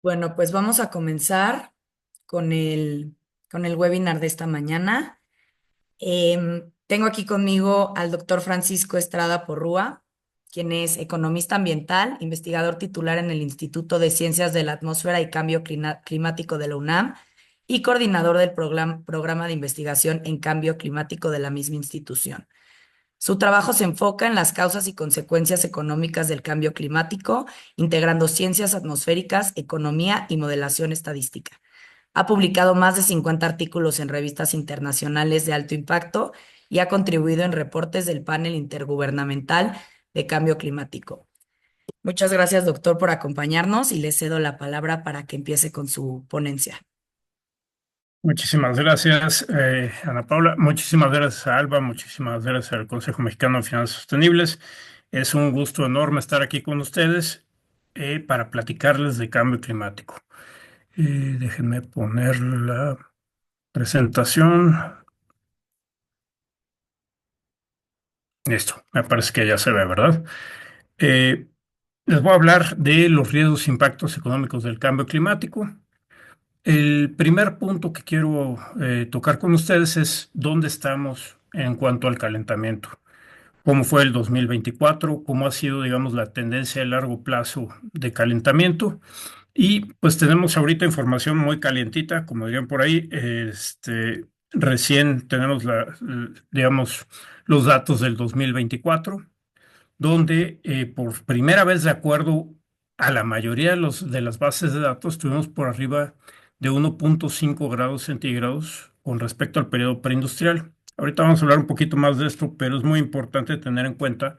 Bueno, pues vamos a comenzar con con el webinar de esta mañana. Tengo aquí conmigo al doctor Francisco Estrada Porrúa, quien es economista ambiental, investigador titular en el Instituto de Ciencias de la Atmósfera y Cambio Climático de la UNAM y coordinador del programa de investigación en cambio climático de la misma institución. Su trabajo se enfoca en las causas y consecuencias económicas del cambio climático, integrando ciencias atmosféricas, economía y modelación estadística. Ha publicado más de 50 artículos en revistas internacionales de alto impacto y ha contribuido en reportes del panel intergubernamental de cambio climático. Muchas gracias, doctor, por acompañarnos y le cedo la palabra para que empiece con su ponencia. Muchísimas gracias, Ana Paula. Muchísimas gracias a Alba. Muchísimas gracias al Consejo Mexicano de Finanzas Sostenibles. Es un gusto enorme estar aquí con ustedes para platicarles de cambio climático. Déjenme poner la presentación. Listo, me parece que ya se ve, ¿verdad? Eh, Les voy a hablar de los riesgos e impactos económicos del cambio climático. El primer punto que quiero tocar con ustedes es dónde estamos en cuanto al calentamiento. Cómo fue el 2024, cómo ha sido, digamos, la tendencia a largo plazo de calentamiento. Y pues tenemos ahorita información muy calientita, como dirían por ahí. Recién tenemos digamos, los datos del 2024, donde por primera vez, de acuerdo a la mayoría de de las bases de datos, estuvimos por arriba de 1.5 grados centígrados con respecto al periodo preindustrial. Ahorita vamos a hablar un poquito más de esto, pero es muy importante tener en cuenta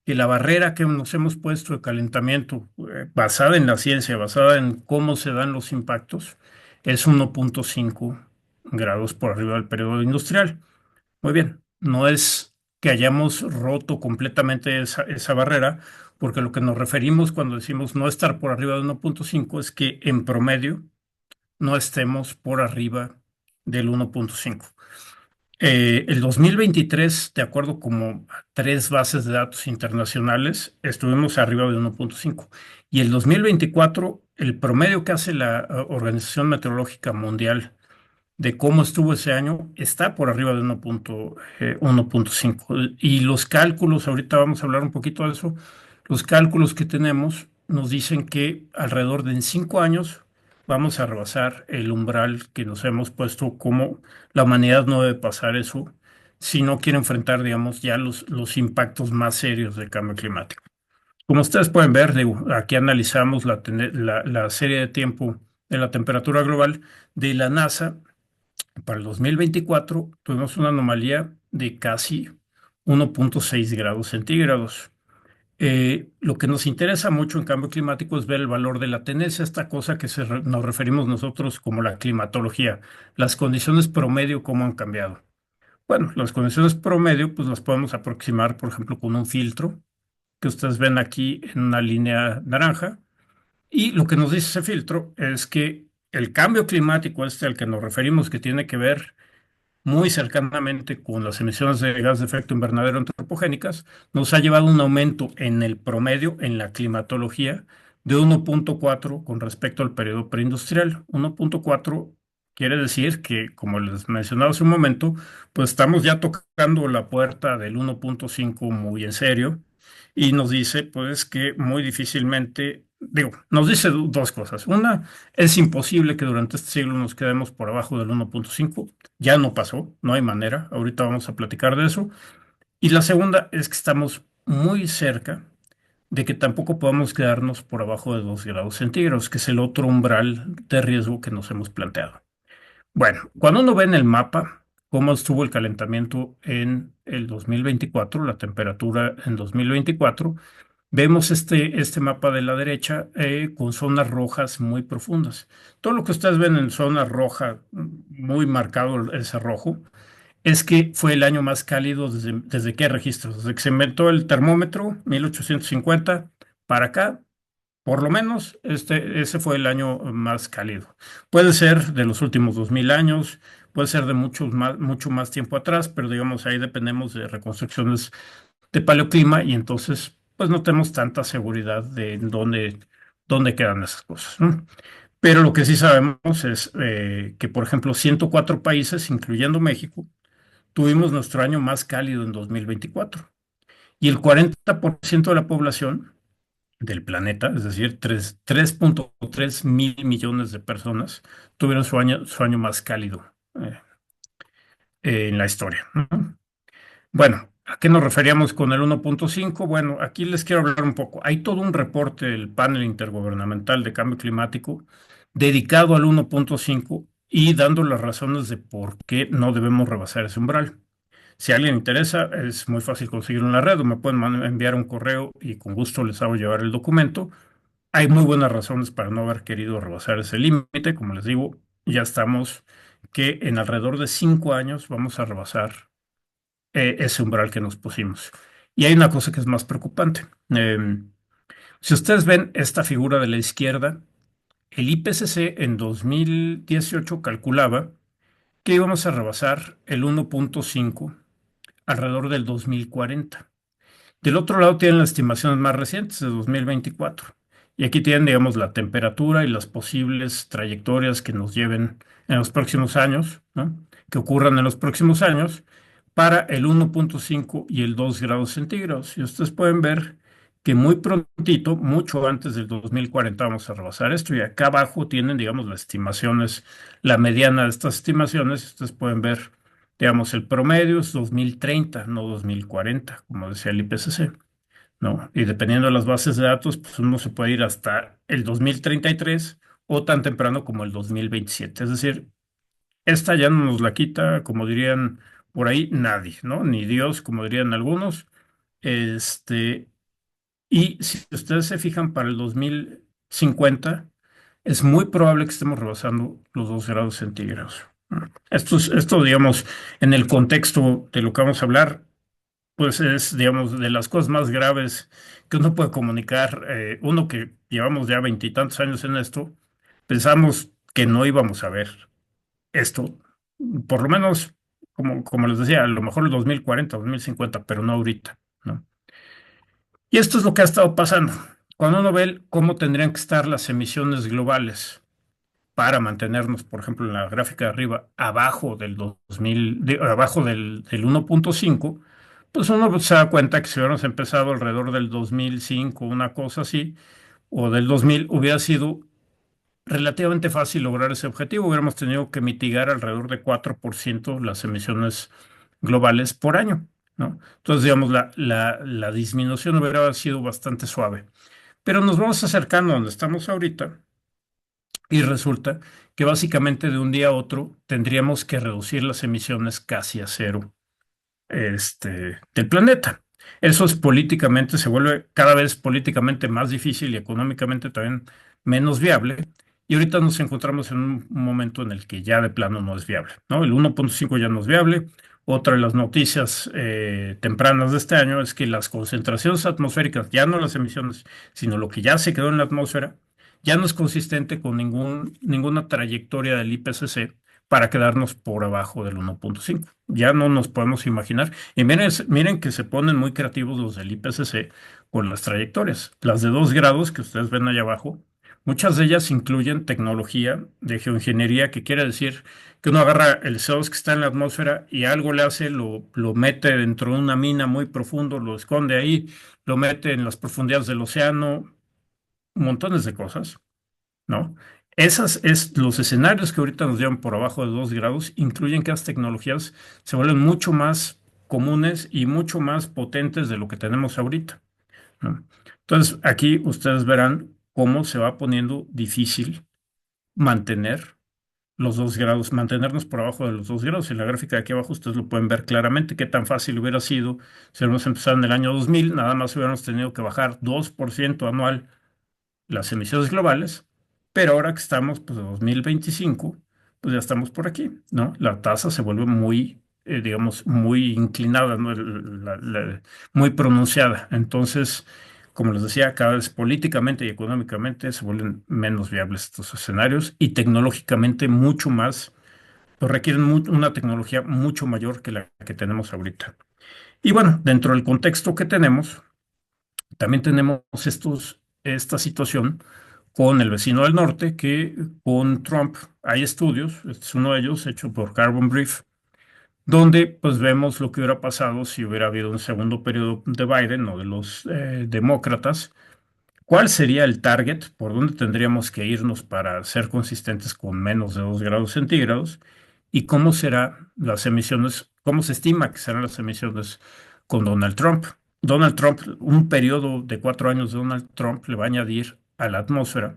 que la barrera que nos hemos puesto de calentamiento, basada en la ciencia, basada en cómo se dan los impactos, es 1.5 grados por arriba del periodo industrial. Muy bien, no es que hayamos roto completamente esa barrera, porque lo que nos referimos cuando decimos no estar por arriba de 1.5 es que en promedio no estemos por arriba del 1.5. El 2023, de acuerdo como a tres bases de datos internacionales, estuvimos arriba de 1.5. Y el 2024, el promedio que hace la Organización Meteorológica Mundial de cómo estuvo ese año está por arriba de 1.5. Y los cálculos, ahorita vamos a hablar un poquito de eso, los cálculos que tenemos nos dicen que alrededor de en 5 años vamos a rebasar el umbral que nos hemos puesto como la humanidad no debe pasar eso si no quiere enfrentar, digamos, ya los impactos más serios del cambio climático. Como ustedes pueden ver, digo, aquí analizamos la serie de tiempo de la temperatura global de la NASA. Para el 2024 tuvimos una anomalía de casi 1.6 grados centígrados. Lo que nos interesa mucho en cambio climático es ver el valor de la tendencia, esta cosa que nos referimos nosotros como la climatología, las condiciones promedio, cómo han cambiado. Bueno, las condiciones promedio, pues las podemos aproximar, por ejemplo, con un filtro que ustedes ven aquí en una línea naranja. Y lo que nos dice ese filtro es que el cambio climático, al que nos referimos, que tiene que ver muy cercanamente con las emisiones de gas de efecto invernadero antropogénicas, nos ha llevado a un aumento en el promedio, en la climatología, de 1.4 con respecto al periodo preindustrial. 1.4 quiere decir que, como les mencionaba hace un momento, pues estamos ya tocando la puerta del 1.5 muy en serio y nos dice pues que muy difícilmente, digo, nos dice dos cosas. Una, es imposible que durante este siglo nos quedemos por abajo del 1.5. Ya no pasó, no hay manera. Ahorita vamos a platicar de eso. Y la segunda es que estamos muy cerca de que tampoco podamos quedarnos por abajo de 2 grados centígrados, que es el otro umbral de riesgo que nos hemos planteado. Bueno, cuando uno ve en el mapa cómo estuvo el calentamiento en el 2024, la temperatura en 2024, vemos este mapa de la derecha con zonas rojas muy profundas. Todo lo que ustedes ven en zona roja, muy marcado ese rojo, es que fue el año más cálido desde qué registros, desde que se inventó el termómetro, 1850, para acá, por lo menos ese fue el año más cálido. Puede ser de los últimos 2000 años, puede ser de mucho más tiempo atrás, pero digamos ahí dependemos de reconstrucciones de paleoclima y entonces pues no tenemos tanta seguridad de dónde quedan esas cosas, ¿no? Pero lo que sí sabemos es que, por ejemplo, 104 países, incluyendo México, tuvimos nuestro año más cálido en 2024. Y el 40% de la población del planeta, es decir, 3.3 mil millones de personas, tuvieron su año más cálido eh, en la historia, ¿no? Bueno, ¿a qué nos referíamos con el 1.5? Bueno, aquí les quiero hablar un poco. Hay todo un reporte del panel intergubernamental de cambio climático dedicado al 1.5 y dando las razones de por qué no debemos rebasar ese umbral. Si a alguien interesa, es muy fácil conseguirlo en la red o me pueden enviar un correo y con gusto les hago llevar el documento. Hay muy buenas razones para no haber querido rebasar ese límite. Como les digo, ya estamos que en alrededor de 5 años vamos a rebasar ese umbral que nos pusimos. Y hay una cosa que es más preocupante. Si ustedes ven esta figura de la izquierda, el IPCC en 2018 calculaba que íbamos a rebasar el 1.5 alrededor del 2040. Del otro lado tienen las estimaciones más recientes de 2024. Y aquí tienen, digamos, la temperatura y las posibles trayectorias que nos lleven en los próximos años, ¿no? Que ocurran en los próximos años para el 1.5 y el 2 grados centígrados. Y ustedes pueden ver que muy prontito, mucho antes del 2040, vamos a rebasar esto. Y acá abajo tienen, digamos, las estimaciones, la mediana de estas estimaciones. Ustedes pueden ver, digamos, el promedio es 2030, no 2040, como decía el IPCC, ¿no? Y dependiendo de las bases de datos, pues uno se puede ir hasta el 2033 o tan temprano como el 2027. Es decir, esta ya no nos la quita, como dirían por ahí, nadie, ¿no? Ni Dios, como dirían algunos. Este, y si ustedes se fijan para el 2050, es muy probable que estemos rebasando los 2 grados centígrados. Esto, digamos, en el contexto de lo que vamos a hablar, pues es, digamos, de las cosas más graves que uno puede comunicar. Uno que llevamos ya veintitantos años en esto, pensamos que no íbamos a ver esto, por lo menos, como les decía, a lo mejor el 2040, 2050, pero no ahorita, ¿no? Y esto es lo que ha estado pasando. Cuando uno ve cómo tendrían que estar las emisiones globales para mantenernos, por ejemplo, en la gráfica de arriba, abajo del 2000, abajo del 1.5, pues uno se da cuenta que si hubiéramos empezado alrededor del 2005, una cosa así, o del 2000, hubiera sido relativamente fácil lograr ese objetivo. Hubiéramos tenido que mitigar alrededor de 4% las emisiones globales por año, ¿no? Entonces, digamos, la disminución hubiera sido bastante suave. Pero nos vamos acercando a donde estamos ahorita y resulta que básicamente de un día a otro tendríamos que reducir las emisiones casi a cero del planeta. Eso es políticamente, se vuelve cada vez políticamente más difícil y económicamente también menos viable. Y ahorita nos encontramos en un momento en el que ya de plano no es viable, ¿no? El 1.5 ya no es viable. Otra de las noticias tempranas de este año es que las concentraciones atmosféricas, ya no las emisiones, sino lo que ya se quedó en la atmósfera, ya no es consistente con ninguna trayectoria del IPCC para quedarnos por abajo del 1.5. Ya no nos podemos imaginar. Y miren que se ponen muy creativos los del IPCC con las trayectorias. Las de 2 grados que ustedes ven allá abajo, muchas de ellas incluyen tecnología de geoingeniería, que quiere decir que uno agarra el CO2 que está en la atmósfera y algo le hace, lo mete dentro de una mina muy profundo, lo esconde ahí, lo mete en las profundidades del océano, montones de cosas, ¿no? Los escenarios que ahorita nos llevan por abajo de 2 grados incluyen que las tecnologías se vuelven mucho más comunes y mucho más potentes de lo que tenemos ahorita, ¿no? Entonces, aquí ustedes verán cómo se va poniendo difícil mantener los 2 grados, mantenernos por abajo de los 2 grados. En la gráfica de aquí abajo ustedes lo pueden ver claramente qué tan fácil hubiera sido si hubiéramos empezado en el año 2000, nada más hubiéramos tenido que bajar 2% anual las emisiones globales, pero ahora que estamos pues, en 2025, pues ya estamos por aquí, ¿no? La tasa se vuelve muy, digamos, muy inclinada, ¿no? Muy pronunciada. Entonces, como les decía, cada vez políticamente y económicamente se vuelven menos viables estos escenarios y tecnológicamente mucho más, pues requieren una tecnología mucho mayor que la que tenemos ahorita. Y bueno, dentro del contexto que tenemos, también tenemos esta situación con el vecino del norte que con Trump. Hay estudios, este es uno de ellos, hecho por Carbon Brief, donde pues vemos lo que hubiera pasado si hubiera habido un segundo periodo de Biden o de los demócratas. ¿Cuál sería el target? ¿Por dónde tendríamos que irnos para ser consistentes con menos de 2 grados centígrados? ¿Y cómo serán las emisiones? ¿Cómo se estima que serán las emisiones con Donald Trump? Donald Trump, un periodo de 4 años de Donald Trump le va a añadir a la atmósfera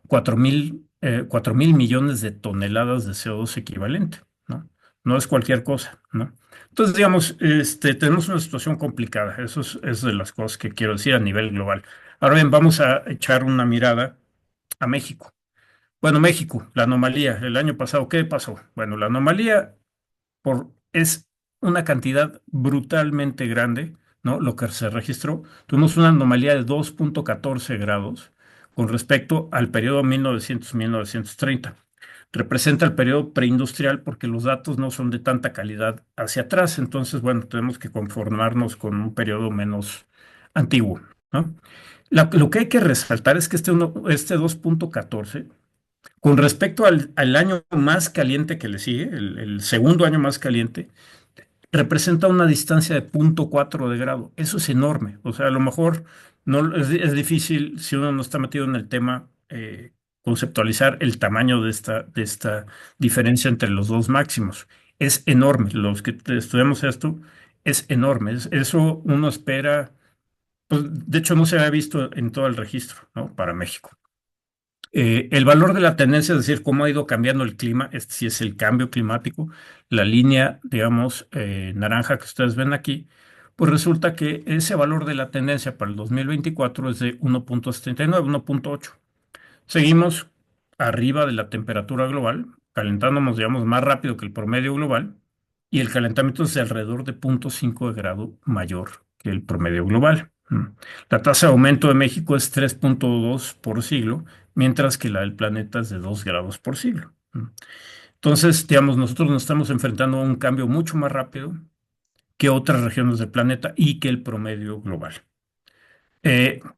4.000 millones de toneladas de CO2 equivalente, ¿no? No es cualquier cosa, ¿no? Entonces, digamos, tenemos una situación complicada. Eso es de las cosas que quiero decir a nivel global. Ahora bien, vamos a echar una mirada a México. Bueno, México, la anomalía. El año pasado, ¿qué pasó? Bueno, la anomalía es una cantidad brutalmente grande, ¿no? Lo que se registró. Tuvimos una anomalía de 2,14 grados con respecto al periodo 1900-1930. Representa el periodo preindustrial porque los datos no son de tanta calidad hacia atrás. Entonces, bueno, tenemos que conformarnos con un periodo menos antiguo, ¿no? Lo que hay que resaltar es que este 2,14, con respecto al año más caliente que le sigue, el segundo año más caliente, representa una distancia de 0,4 de grado. Eso es enorme. O sea, a lo mejor no es difícil, si uno no está metido en el tema, conceptualizar el tamaño de esta diferencia entre los dos máximos. Es enorme. Los que estudiamos esto, es enorme. Eso uno espera, pues, de hecho no se había visto en todo el registro, ¿no? Para México. El valor de la tendencia, es decir, cómo ha ido cambiando el clima, este sí es el cambio climático, la línea, digamos, naranja que ustedes ven aquí, pues resulta que ese valor de la tendencia para el 2024 es de 1,79, 1,8. Seguimos arriba de la temperatura global, calentándonos, digamos, más rápido que el promedio global, y el calentamiento es de alrededor de 0,5 de grado mayor que el promedio global. La tasa de aumento de México es 3,2 por siglo, mientras que la del planeta es de 2 grados por siglo. Entonces, digamos, nosotros nos estamos enfrentando a un cambio mucho más rápido que otras regiones del planeta y que el promedio global.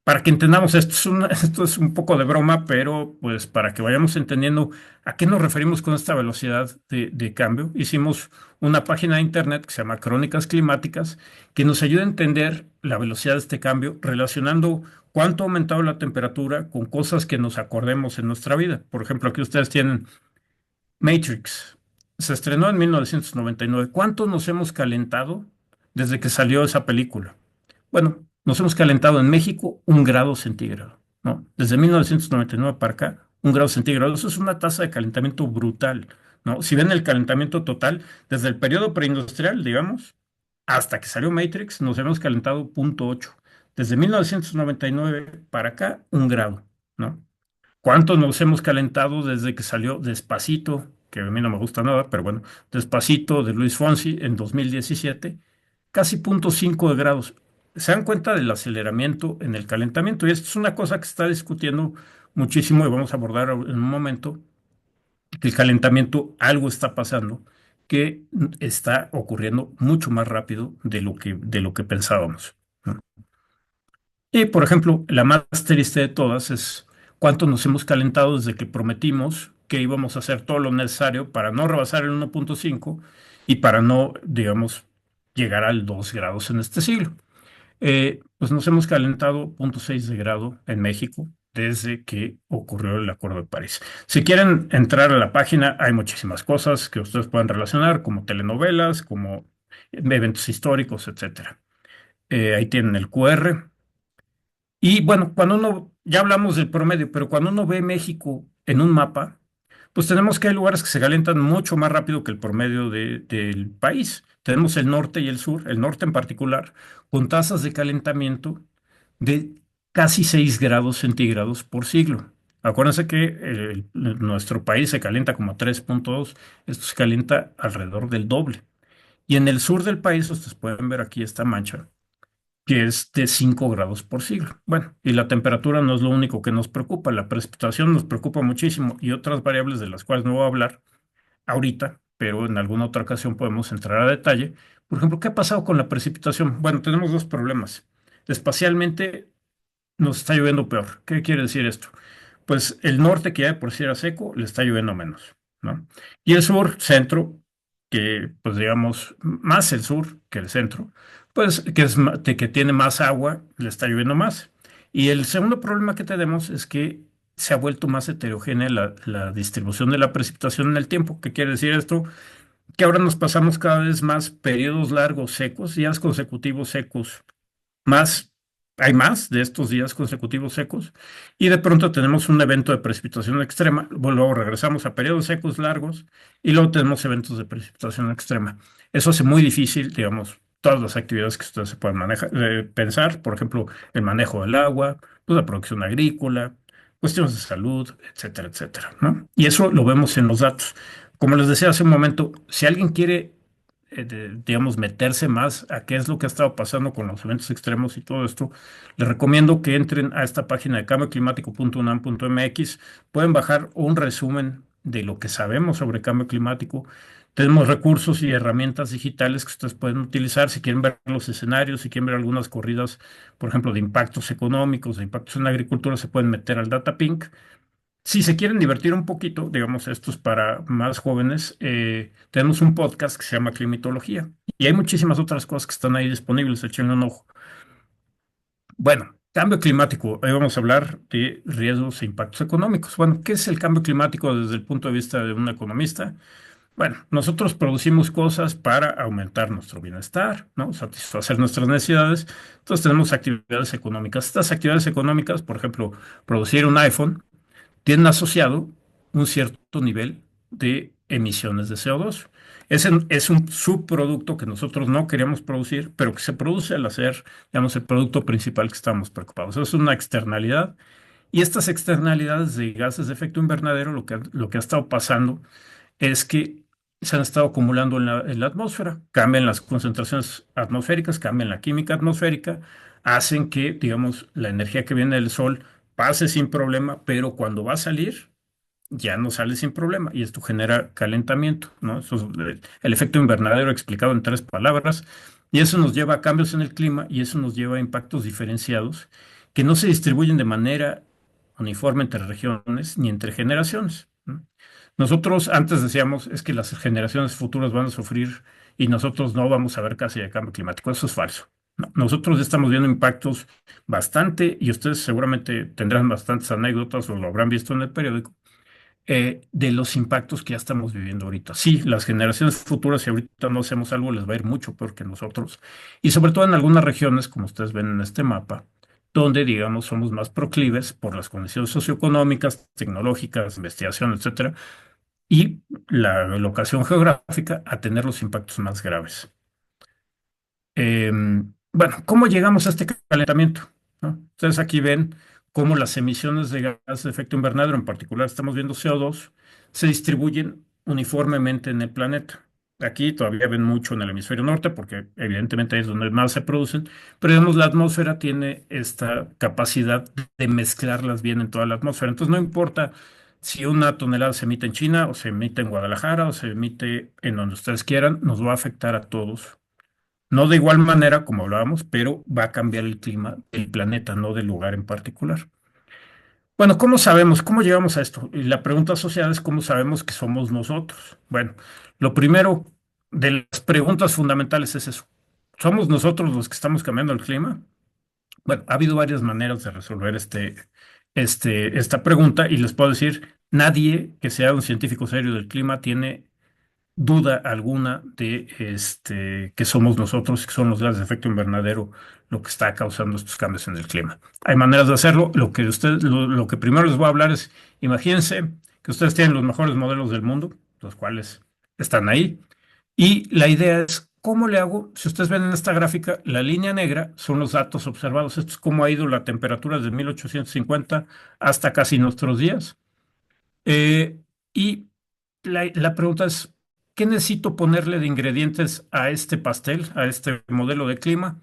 Para que entendamos esto, esto es un poco de broma, pero pues para que vayamos entendiendo a qué nos referimos con esta velocidad de cambio, hicimos una página de internet que se llama Crónicas Climáticas, que nos ayuda a entender la velocidad de este cambio, relacionando cuánto ha aumentado la temperatura con cosas que nos acordemos en nuestra vida. Por ejemplo, aquí ustedes tienen Matrix. Se estrenó en 1999. ¿Cuánto nos hemos calentado desde que salió esa película? Bueno, nos hemos calentado en México 1 grado centígrado, ¿no? Desde 1999 para acá, 1 grado centígrado. Eso es una tasa de calentamiento brutal, ¿no? Si ven el calentamiento total, desde el periodo preindustrial, digamos, hasta que salió Matrix, nos hemos calentado 0,8. Desde 1999 para acá, 1 grado, ¿no? ¿Cuánto nos hemos calentado desde que salió Despacito? Que a mí no me gusta nada, pero bueno, Despacito de Luis Fonsi en 2017, casi 0,5 de grados. ¿Se dan cuenta del aceleramiento en el calentamiento? Y esto es una cosa que se está discutiendo muchísimo y vamos a abordar en un momento, que el calentamiento, algo está pasando, que está ocurriendo mucho más rápido de lo que pensábamos, ¿no? Y, por ejemplo, la más triste de todas es cuánto nos hemos calentado desde que prometimos que íbamos a hacer todo lo necesario para no rebasar el 1,5 y para no, digamos, llegar al 2 grados en este siglo. Pues nos hemos calentado 0,6 de grado en México desde que ocurrió el Acuerdo de París. Si quieren entrar a la página, hay muchísimas cosas que ustedes pueden relacionar, como telenovelas, como eventos históricos, etcétera. Ahí tienen el QR. Y bueno, ya hablamos del promedio, pero cuando uno ve México en un mapa, pues tenemos que hay lugares que se calientan mucho más rápido que el promedio del país. Tenemos el norte y el sur, el norte en particular, con tasas de calentamiento de casi 6 grados centígrados por siglo. Acuérdense que nuestro país se calienta como a 3,2, esto se calienta alrededor del doble. Y en el sur del país, ustedes pueden ver aquí esta mancha, que es de 5 grados por siglo. Bueno, y la temperatura no es lo único que nos preocupa, la precipitación nos preocupa muchísimo y otras variables de las cuales no voy a hablar ahorita, pero en alguna otra ocasión podemos entrar a detalle. Por ejemplo, ¿qué ha pasado con la precipitación? Bueno, tenemos dos problemas. Espacialmente nos está lloviendo peor. ¿Qué quiere decir esto? pues el norte, que ya de por sí era seco, le está lloviendo menos, ¿no? Y el sur, centro, que pues digamos más el sur que el centro, pues que que tiene más agua, le está lloviendo más. Y el segundo problema que tenemos es que se ha vuelto más heterogénea la distribución de la precipitación en el tiempo. ¿Qué quiere decir esto? Que ahora nos pasamos cada vez más periodos largos secos, días consecutivos secos, más, hay más de estos días consecutivos secos, y de pronto tenemos un evento de precipitación extrema, luego regresamos a periodos secos largos, y luego tenemos eventos de precipitación extrema. Eso hace muy difícil, digamos, todas las actividades que ustedes se puedan manejar, pensar, por ejemplo, el manejo del agua, pues, la producción agrícola, cuestiones de salud, etcétera, etcétera, ¿no? Y eso lo vemos en los datos. Como les decía hace un momento, si alguien quiere digamos, meterse más a qué es lo que ha estado pasando con los eventos extremos y todo esto, les recomiendo que entren a esta página de cambioclimático.unam.mx. Pueden bajar un resumen de lo que sabemos sobre cambio climático. Tenemos recursos y herramientas digitales que ustedes pueden utilizar si quieren ver los escenarios, si quieren ver algunas corridas, por ejemplo, de impactos económicos, de impactos en la agricultura, se pueden meter al DataPink. Si se quieren divertir un poquito, digamos, esto es para más jóvenes, tenemos un podcast que se llama Climatología y hay muchísimas otras cosas que están ahí disponibles, échenle un ojo. Bueno, cambio climático, hoy vamos a hablar de riesgos e impactos económicos. Bueno, ¿qué es el cambio climático desde el punto de vista de un economista? Bueno, nosotros producimos cosas para aumentar nuestro bienestar, ¿no? Satisfacer nuestras necesidades. Entonces tenemos actividades económicas. Estas actividades económicas, por ejemplo, producir un iPhone tienen asociado un cierto nivel de emisiones de CO2. Es un subproducto que nosotros no queríamos producir, pero que se produce al hacer, digamos, el producto principal que estamos preocupados. Eso es una externalidad. Y estas externalidades de gases de efecto invernadero, lo que ha estado pasando es que se han estado acumulando en la atmósfera, cambian las concentraciones atmosféricas, cambian la química atmosférica, hacen que, digamos, la energía que viene del sol pase sin problema, pero cuando va a salir, ya no sale sin problema y esto genera calentamiento, ¿no? Eso es el efecto invernadero explicado en tres palabras y eso nos lleva a cambios en el clima y eso nos lleva a impactos diferenciados que no se distribuyen de manera uniforme entre regiones ni entre generaciones, ¿no? Nosotros antes decíamos es que las generaciones futuras van a sufrir y nosotros no vamos a ver casi de cambio climático. Eso es falso. No, nosotros ya estamos viendo impactos bastante y ustedes seguramente tendrán bastantes anécdotas o lo habrán visto en el periódico de los impactos que ya estamos viviendo ahorita. Sí, las generaciones futuras, si ahorita no hacemos algo, les va a ir mucho peor que nosotros. Y sobre todo en algunas regiones, como ustedes ven en este mapa, donde, digamos, somos más proclives por las condiciones socioeconómicas, tecnológicas, investigación, etcétera, y la locación geográfica a tener los impactos más graves. Bueno, ¿cómo llegamos a este calentamiento? ¿No? Ustedes aquí ven cómo las emisiones de gas de efecto invernadero, en particular estamos viendo CO2, se distribuyen uniformemente en el planeta. Aquí todavía ven mucho en el hemisferio norte, porque evidentemente ahí es donde más se producen, pero digamos, la atmósfera tiene esta capacidad de mezclarlas bien en toda la atmósfera. Entonces no importa si una tonelada se emite en China, o se emite en Guadalajara, o se emite en donde ustedes quieran, nos va a afectar a todos no de igual manera, como hablábamos, pero va a cambiar el clima del planeta, no del lugar en particular. Bueno, ¿cómo sabemos? ¿Cómo llegamos a esto? Y la pregunta asociada es cómo sabemos que somos nosotros. Bueno, lo primero de las preguntas fundamentales es eso. ¿Somos nosotros los que estamos cambiando el clima? Bueno, ha habido varias maneras de resolver esta pregunta y les puedo decir, nadie que sea un científico serio del clima tiene duda alguna de que somos nosotros, que son los gases de efecto invernadero, lo que está causando estos cambios en el clima. Hay maneras de hacerlo. Lo que primero les voy a hablar es, imagínense que ustedes tienen los mejores modelos del mundo, los cuales están ahí, y la idea es, ¿cómo le hago? Si ustedes ven en esta gráfica, la línea negra son los datos observados. Esto es cómo ha ido la temperatura desde 1850 hasta casi nuestros días. Eh, y la pregunta es, ¿qué necesito ponerle de ingredientes a este pastel, a este modelo de clima,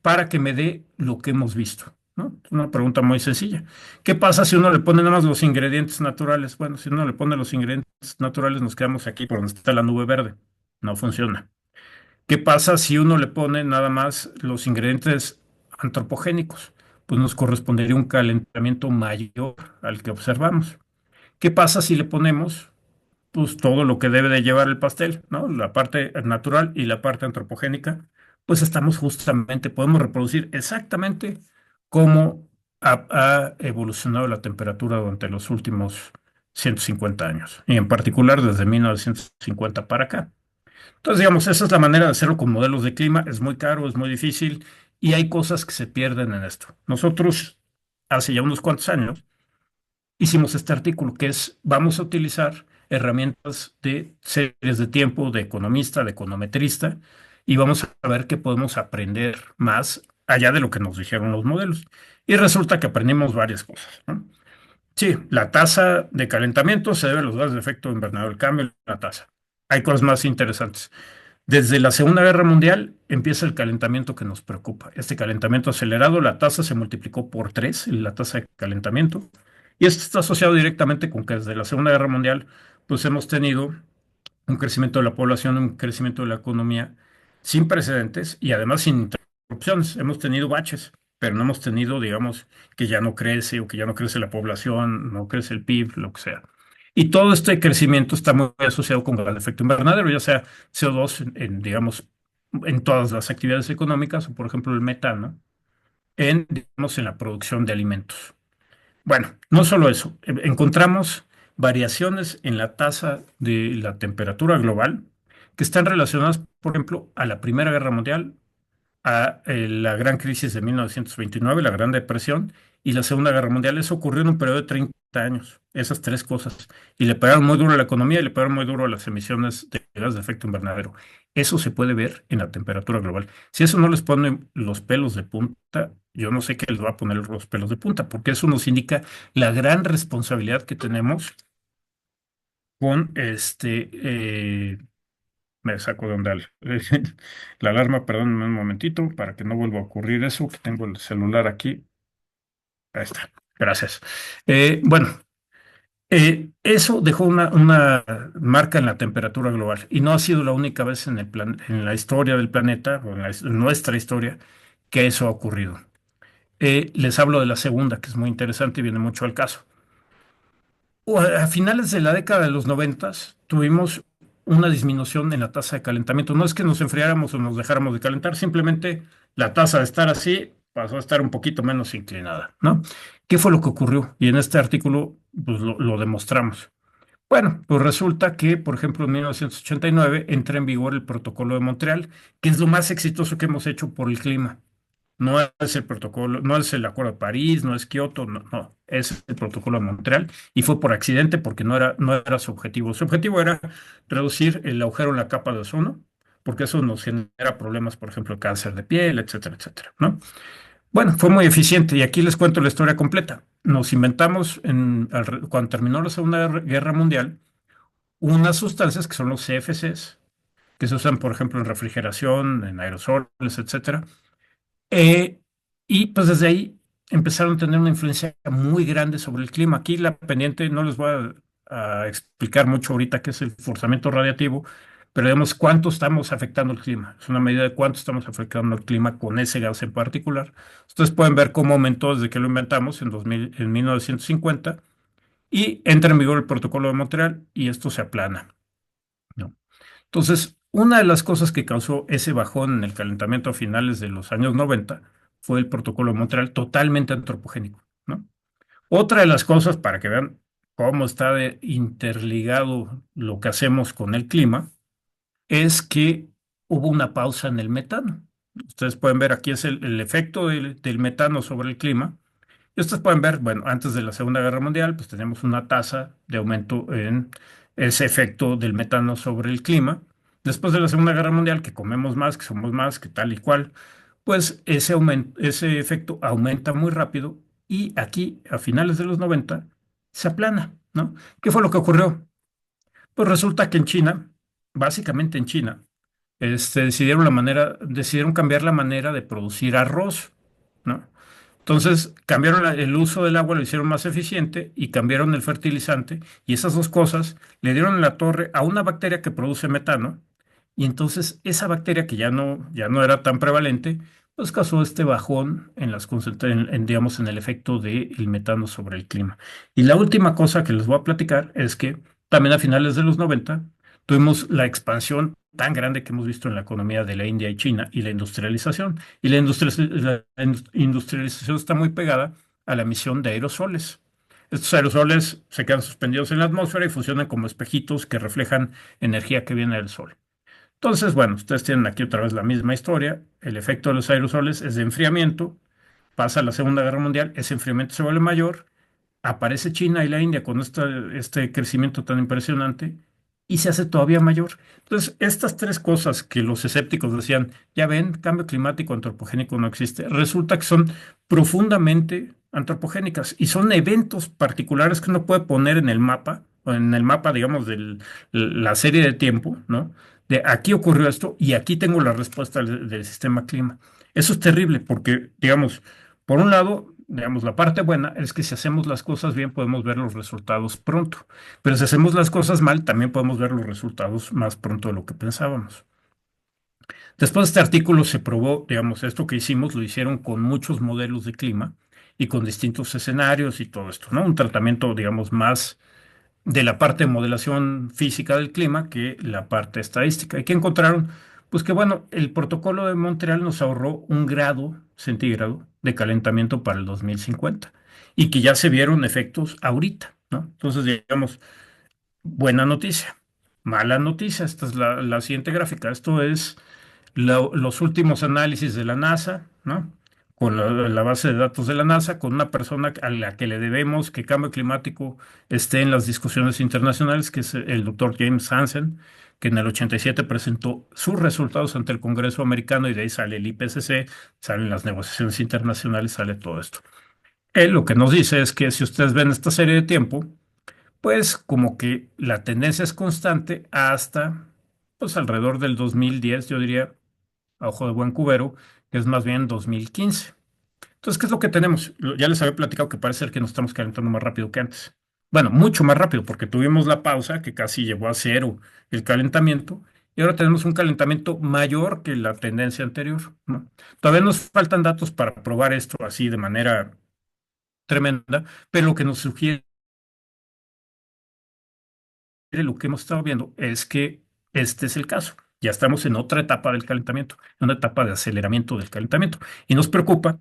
para que me dé lo que hemos visto? ¿No? Es una pregunta muy sencilla. ¿Qué pasa si uno le pone nada más los ingredientes naturales? Bueno, si uno le pone los ingredientes naturales, nos quedamos aquí por donde está la nube verde. No funciona. ¿Qué pasa si uno le pone nada más los ingredientes antropogénicos? pues nos correspondería un calentamiento mayor al que observamos. ¿Qué pasa si le ponemos pues todo lo que debe de llevar el pastel, ¿no? La parte natural y la parte antropogénica, pues estamos justamente, podemos reproducir exactamente cómo ha evolucionado la temperatura durante los últimos 150 años, y en particular desde 1950 para acá. Entonces, digamos, esa es la manera de hacerlo con modelos de clima. Es muy caro, es muy difícil y hay cosas que se pierden en esto. Nosotros, hace ya unos cuantos años, hicimos este artículo que es, vamos a utilizar herramientas de series de tiempo, de economista, de econometrista, y vamos a ver qué podemos aprender más allá de lo que nos dijeron los modelos. Y resulta que aprendimos varias cosas, ¿no? Sí, la tasa de calentamiento se debe a los gases de efecto invernadero, el cambio en la tasa. Hay cosas más interesantes. Desde la Segunda Guerra Mundial empieza el calentamiento que nos preocupa. Este calentamiento acelerado, la tasa se multiplicó por 3, la tasa de calentamiento, y esto está asociado directamente con que desde la Segunda Guerra Mundial pues hemos tenido un crecimiento de la población, un crecimiento de la economía sin precedentes y además sin interrupciones. Hemos tenido baches, pero no hemos tenido, digamos, que ya no crece o que ya no crece la población, no crece el PIB, lo que sea. Y todo este crecimiento está muy asociado con el efecto invernadero, ya sea CO2 digamos, en todas las actividades económicas, o por ejemplo el metano, digamos, en la producción de alimentos. Bueno, no solo eso, encontramos variaciones en la tasa de la temperatura global que están relacionadas, por ejemplo, a la Primera Guerra Mundial, a la gran crisis de 1929, la Gran Depresión y la Segunda Guerra Mundial. Eso ocurrió en un periodo de 30 años, esas tres cosas. Y le pegaron muy duro a la economía y le pegaron muy duro a las emisiones de gases de efecto invernadero. Eso se puede ver en la temperatura global. Si eso no les pone los pelos de punta, yo no sé qué les va a poner los pelos de punta, porque eso nos indica la gran responsabilidad que tenemos con me saco de onda la alarma, perdón, un momentito, para que no vuelva a ocurrir eso, que tengo el celular aquí. Ahí está, gracias. Bueno, eso dejó una marca en la temperatura global y no ha sido la única vez en la historia del planeta, o en nuestra historia, que eso ha ocurrido. Les hablo de la segunda, que es muy interesante y viene mucho al caso. A finales de la década de los 90 tuvimos una disminución en la tasa de calentamiento. No es que nos enfriáramos o nos dejáramos de calentar, simplemente la tasa de estar así pasó a estar un poquito menos inclinada, ¿no? ¿Qué fue lo que ocurrió? Y en este artículo pues, lo demostramos. Bueno, pues resulta que, por ejemplo, en 1989 entra en vigor el Protocolo de Montreal, que es lo más exitoso que hemos hecho por el clima. No es el protocolo, no es el Acuerdo de París, no es Kioto, no, no, es el Protocolo de Montreal y fue por accidente porque no era su objetivo. Su objetivo era reducir el agujero en la capa de ozono, porque eso nos genera problemas, por ejemplo, cáncer de piel, etcétera, etcétera, ¿no? Bueno, fue muy eficiente y aquí les cuento la historia completa. Nos inventamos cuando terminó la Segunda Guerra Mundial unas sustancias que son los CFCs, que se usan, por ejemplo, en refrigeración, en aerosoles, etcétera, eh, y pues desde ahí empezaron a tener una influencia muy grande sobre el clima. Aquí la pendiente, no les voy a explicar mucho ahorita qué es el forzamiento radiativo, pero digamos cuánto estamos afectando el clima. Es una medida de cuánto estamos afectando el clima con ese gas en particular. Ustedes pueden ver cómo aumentó desde que lo inventamos en 1950 y entra en vigor el Protocolo de Montreal y esto se aplana, ¿no? Entonces, una de las cosas que causó ese bajón en el calentamiento a finales de los años 90 fue el Protocolo de Montreal totalmente antropogénico, ¿no? Otra de las cosas, para que vean cómo está interligado lo que hacemos con el clima, es que hubo una pausa en el metano. Ustedes pueden ver aquí es el efecto del metano sobre el clima. Y ustedes pueden ver, bueno, antes de la Segunda Guerra Mundial, pues tenemos una tasa de aumento en ese efecto del metano sobre el clima. Después de la Segunda Guerra Mundial, que comemos más, que somos más, que tal y cual, pues ese efecto aumenta muy rápido y aquí, a finales de los 90 se aplana, ¿no? ¿Qué fue lo que ocurrió? Pues resulta que en China, básicamente en China, decidieron cambiar la manera de producir arroz, ¿no? Entonces cambiaron el uso del agua, lo hicieron más eficiente y cambiaron el fertilizante y esas dos cosas le dieron en la torre a una bacteria que produce metano y entonces esa bacteria que ya no era tan prevalente, pues causó este bajón en digamos, en el efecto del metano sobre el clima. Y la última cosa que les voy a platicar es que también a finales de los 90 tuvimos la expansión tan grande que hemos visto en la economía de la India y China y la industrialización. Y la industrialización está muy pegada a la emisión de aerosoles. Estos aerosoles se quedan suspendidos en la atmósfera y funcionan como espejitos que reflejan energía que viene del sol. Entonces, bueno, ustedes tienen aquí otra vez la misma historia. El efecto de los aerosoles es de enfriamiento. Pasa la Segunda Guerra Mundial, ese enfriamiento se vuelve mayor, aparece China y la India con este crecimiento tan impresionante y se hace todavía mayor. Entonces, estas tres cosas que los escépticos decían, ya ven, cambio climático antropogénico no existe, resulta que son profundamente antropogénicas y son eventos particulares que uno puede poner en el mapa, o en el mapa, digamos, de la serie de tiempo, ¿no? De aquí ocurrió esto y aquí tengo la respuesta del sistema clima. Eso es terrible porque, digamos, por un lado, digamos, la parte buena es que si hacemos las cosas bien podemos ver los resultados pronto, pero si hacemos las cosas mal también podemos ver los resultados más pronto de lo que pensábamos. Después de este artículo se probó, digamos, esto que hicimos lo hicieron con muchos modelos de clima y con distintos escenarios y todo esto, ¿no? Un tratamiento, digamos, más de la parte de modelación física del clima que la parte estadística. ¿Y qué encontraron? Pues que, bueno, el protocolo de Montreal nos ahorró 1 grado centígrado de calentamiento para el 2050 y que ya se vieron efectos ahorita, ¿no? Entonces, digamos, buena noticia. Mala noticia, esta es la siguiente gráfica. Esto es los últimos análisis de la NASA, ¿no? Con la base de datos de la NASA, con una persona a la que le debemos que cambio climático esté en las discusiones internacionales, que es el doctor James Hansen, que en el 87 presentó sus resultados ante el Congreso americano y de ahí sale el IPCC, salen las negociaciones internacionales, sale todo esto. Él lo que nos dice es que si ustedes ven esta serie de tiempo, pues como que la tendencia es constante hasta pues alrededor del 2010, yo diría, a ojo de buen cubero, que es más bien 2015. Entonces, ¿qué es lo que tenemos? Ya les había platicado que parece ser que nos estamos calentando más rápido que antes. Bueno, mucho más rápido, porque tuvimos la pausa que casi llevó a cero el calentamiento, y ahora tenemos un calentamiento mayor que la tendencia anterior, ¿no? Todavía nos faltan datos para probar esto así de manera tremenda, pero lo que nos sugiere lo que hemos estado viendo es que este es el caso. Ya estamos en otra etapa del calentamiento, en una etapa de aceleramiento del calentamiento. Y nos preocupa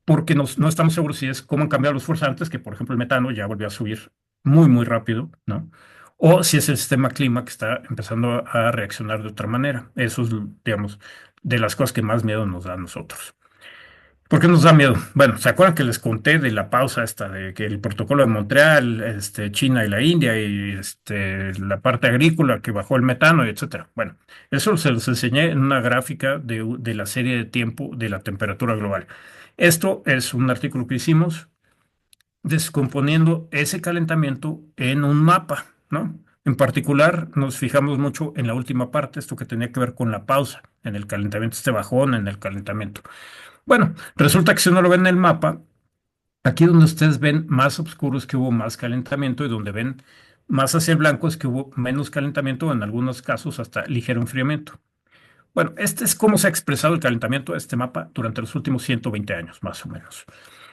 porque no estamos seguros si es cómo han cambiado los forzantes, que por ejemplo el metano ya volvió a subir muy, muy rápido, ¿no? O si es el sistema clima que está empezando a reaccionar de otra manera. Eso es, digamos, de las cosas que más miedo nos da a nosotros. ¿Por qué nos da miedo? Bueno, ¿se acuerdan que les conté de la pausa esta, de que el protocolo de Montreal, China y la India y la parte agrícola que bajó el metano y etcétera? Bueno, eso se los enseñé en una gráfica de la serie de tiempo de la temperatura global. Esto es un artículo que hicimos descomponiendo ese calentamiento en un mapa, ¿no? En particular, nos fijamos mucho en la última parte, esto que tenía que ver con la pausa, en el calentamiento, este bajón en el calentamiento. Bueno, resulta que si uno lo ve en el mapa, aquí donde ustedes ven más oscuros que hubo más calentamiento y donde ven más hacia el blanco es que hubo menos calentamiento, en algunos casos hasta ligero enfriamiento. Bueno, este es cómo se ha expresado el calentamiento de este mapa durante los últimos 120 años, más o menos.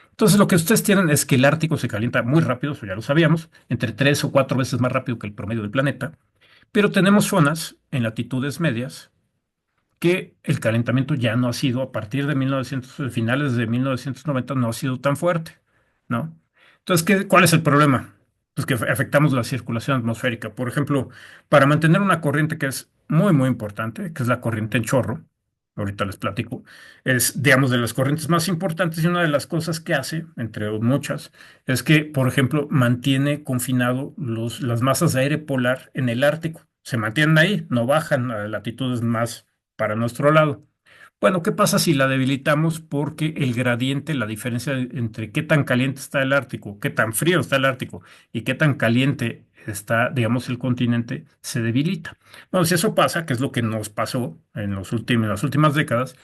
Entonces, lo que ustedes tienen es que el Ártico se calienta muy rápido, eso ya lo sabíamos, entre 3 o 4 veces más rápido que el promedio del planeta, pero tenemos zonas en latitudes medias que el calentamiento ya no ha sido, a partir de 1900, finales de 1990, no ha sido tan fuerte, ¿no? Entonces, ¿cuál es el problema? Pues que afectamos la circulación atmosférica. Por ejemplo, para mantener una corriente que es muy, muy importante, que es la corriente en chorro, ahorita les platico, es, digamos, de las corrientes más importantes y una de las cosas que hace, entre muchas, es que, por ejemplo, mantiene confinado las masas de aire polar en el Ártico. Se mantienen ahí, no bajan a latitudes más para nuestro lado. Bueno, ¿qué pasa si la debilitamos? Porque el gradiente, la diferencia entre qué tan caliente está el Ártico, qué tan frío está el Ártico y qué tan caliente está, digamos, el continente, se debilita. Bueno, si eso pasa, que es lo que nos pasó en las últimas décadas,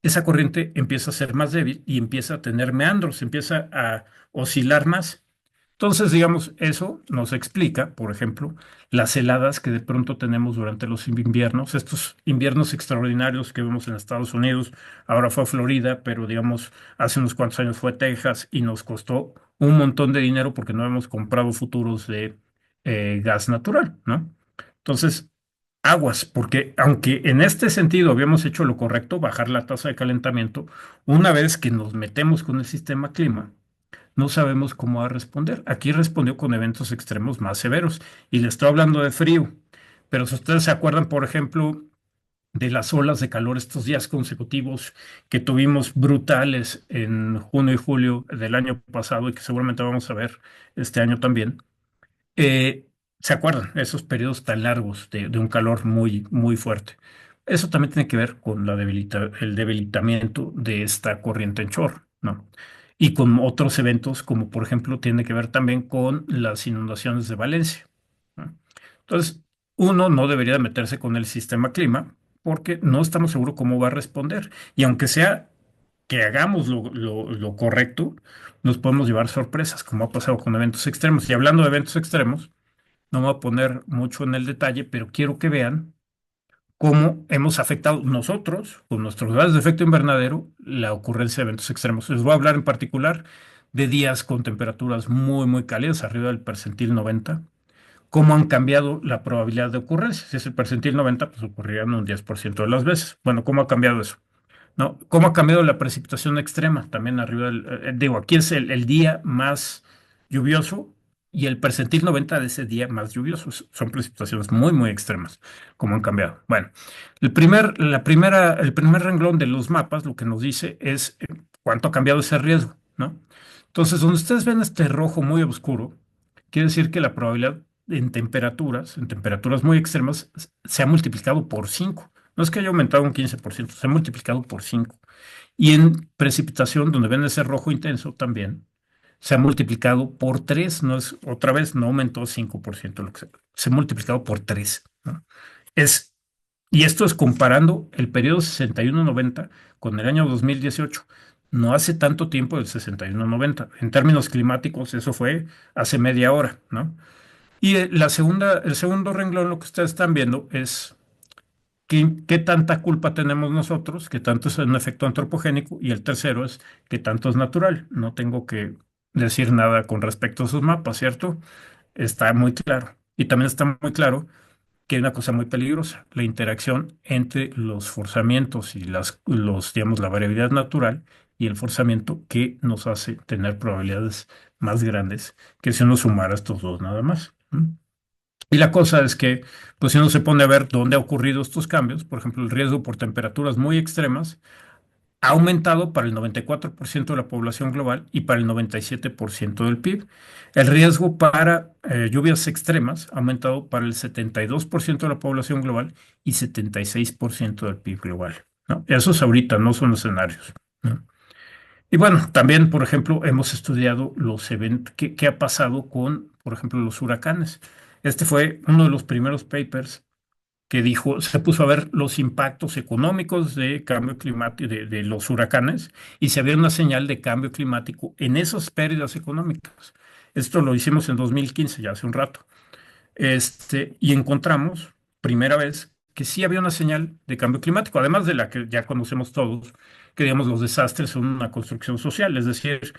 esa corriente empieza a ser más débil y empieza a tener meandros, empieza a oscilar más. Entonces, digamos, eso nos explica, por ejemplo, las heladas que de pronto tenemos durante los inviernos, estos inviernos extraordinarios que vemos en Estados Unidos, ahora fue Florida, pero digamos, hace unos cuantos años fue Texas y nos costó un montón de dinero porque no hemos comprado futuros de gas natural, ¿no? Entonces, aguas, porque aunque en este sentido habíamos hecho lo correcto, bajar la tasa de calentamiento, una vez que nos metemos con el sistema clima, no sabemos cómo va a responder. Aquí respondió con eventos extremos más severos. Y le estoy hablando de frío. Pero si ustedes se acuerdan, por ejemplo, de las olas de calor, estos días consecutivos que tuvimos brutales en junio y julio del año pasado y que seguramente vamos a ver este año también, eh, ¿se acuerdan? Esos periodos tan largos de un calor muy, muy fuerte. Eso también tiene que ver con el debilitamiento de esta corriente en chorro, ¿no? Y con otros eventos, como por ejemplo, tiene que ver también con las inundaciones de Valencia, ¿no? Entonces, uno no debería meterse con el sistema clima porque no estamos seguros cómo va a responder. Y aunque sea que hagamos lo correcto, nos podemos llevar sorpresas, como ha pasado con eventos extremos. Y hablando de eventos extremos, no me voy a poner mucho en el detalle, pero quiero que vean cómo hemos afectado nosotros, con nuestros gases de efecto invernadero, la ocurrencia de eventos extremos. Les voy a hablar en particular de días con temperaturas muy, muy cálidas, arriba del percentil 90, cómo han cambiado la probabilidad de ocurrencia. Si es el percentil 90, pues ocurrirían un 10% de las veces. Bueno, ¿cómo ha cambiado eso? ¿No? ¿Cómo ha cambiado la precipitación extrema? También arriba digo, aquí es el día más lluvioso y el percentil 90 de ese día más lluvioso. Son precipitaciones muy, muy extremas, como han cambiado. Bueno, el primer renglón de los mapas lo que nos dice es cuánto ha cambiado ese riesgo, ¿no? Entonces, donde ustedes ven este rojo muy oscuro, quiere decir que la probabilidad en temperaturas muy extremas, se ha multiplicado por 5. No es que haya aumentado un 15%, se ha multiplicado por 5. Y en precipitación, donde ven ese rojo intenso también, se ha multiplicado por 3. No es, otra vez, no aumentó 5%, lo que se ha multiplicado por 3, ¿no? Es, y esto es comparando el periodo 61-90 con el año 2018. No hace tanto tiempo del 61-90. En términos climáticos, eso fue hace media hora, ¿no? Y el segundo renglón, lo que ustedes están viendo es qué tanta culpa tenemos nosotros, qué tanto es un efecto antropogénico, y el tercero es qué tanto es natural. No tengo que decir nada con respecto a esos mapas, ¿cierto? Está muy claro. Y también está muy claro que hay una cosa muy peligrosa, la interacción entre los forzamientos y digamos, la variabilidad natural y el forzamiento que nos hace tener probabilidades más grandes que si uno sumara estos dos nada más. Y la cosa es que, pues si uno se pone a ver dónde ha ocurrido estos cambios, por ejemplo, el riesgo por temperaturas muy extremas ha aumentado para el 94% de la población global y para el 97% del PIB. El riesgo para lluvias extremas ha aumentado para el 72% de la población global y 76% del PIB global, ¿no? Esos ahorita no son escenarios, ¿no? Y bueno, también, por ejemplo, hemos estudiado los eventos, qué ha pasado con, por ejemplo, los huracanes. Este fue uno de los primeros papers que dijo, se puso a ver los impactos económicos de cambio climático de los huracanes y si había una señal de cambio climático en esas pérdidas económicas. Esto lo hicimos en 2015, ya hace un rato. Y encontramos, primera vez, que sí había una señal de cambio climático, además de la que ya conocemos todos, que digamos los desastres son una construcción social, es decir,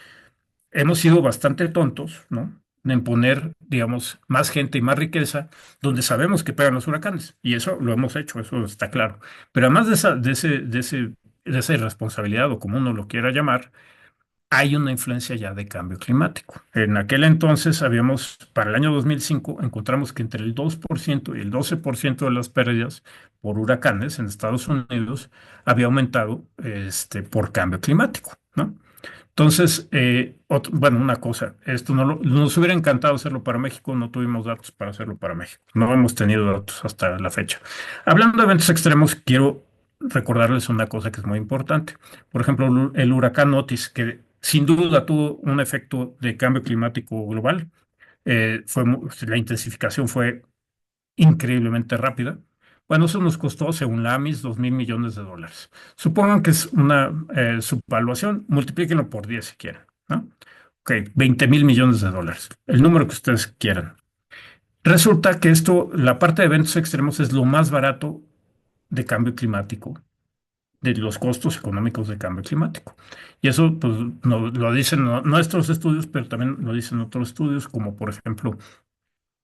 hemos sido bastante tontos, ¿no? En poner, digamos, más gente y más riqueza donde sabemos que pegan los huracanes. Y eso lo hemos hecho, eso está claro. Pero además de esa irresponsabilidad, o como uno lo quiera llamar, hay una influencia ya de cambio climático. En aquel entonces para el año 2005, encontramos que entre el 2% y el 12% de las pérdidas por huracanes en Estados Unidos había aumentado por cambio climático, ¿no? Entonces, bueno, una cosa, esto nos hubiera encantado hacerlo para México, no tuvimos datos para hacerlo para México, no hemos tenido datos hasta la fecha. Hablando de eventos extremos, quiero recordarles una cosa que es muy importante. Por ejemplo, el huracán Otis, que sin duda tuvo un efecto de cambio climático global, la intensificación fue increíblemente rápida. Bueno, eso nos costó, según la AMIS, $2.000 millones. Supongan que es una subvaluación, multiplíquenlo por 10 si quieren, ¿no? Ok, 20,000 millones de dólares, el número que ustedes quieran. Resulta que esto, la parte de eventos extremos es lo más barato de cambio climático, de los costos económicos de cambio climático. Y eso pues, lo dicen nuestros estudios, pero también lo dicen otros estudios, como por ejemplo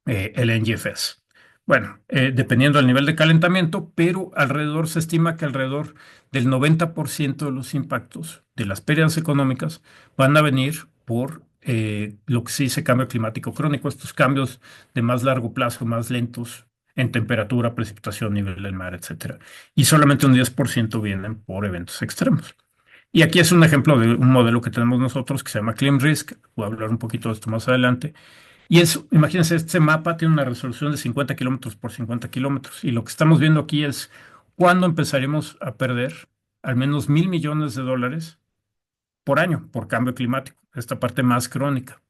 el NGFS. Bueno, dependiendo del nivel de calentamiento, pero alrededor se estima que alrededor del 90% de los impactos de las pérdidas económicas van a venir por lo que se dice cambio climático crónico, estos cambios de más largo plazo, más lentos en temperatura, precipitación, nivel del mar, etcétera. Y solamente un 10% vienen por eventos extremos. Y aquí es un ejemplo de un modelo que tenemos nosotros que se llama ClimRisk. Voy a hablar un poquito de esto más adelante. Y es, imagínense, este mapa tiene una resolución de 50 kilómetros por 50 kilómetros. Y lo que estamos viendo aquí es cuándo empezaremos a perder al menos 1,000 millones de dólares por año por cambio climático, esta parte más crónica.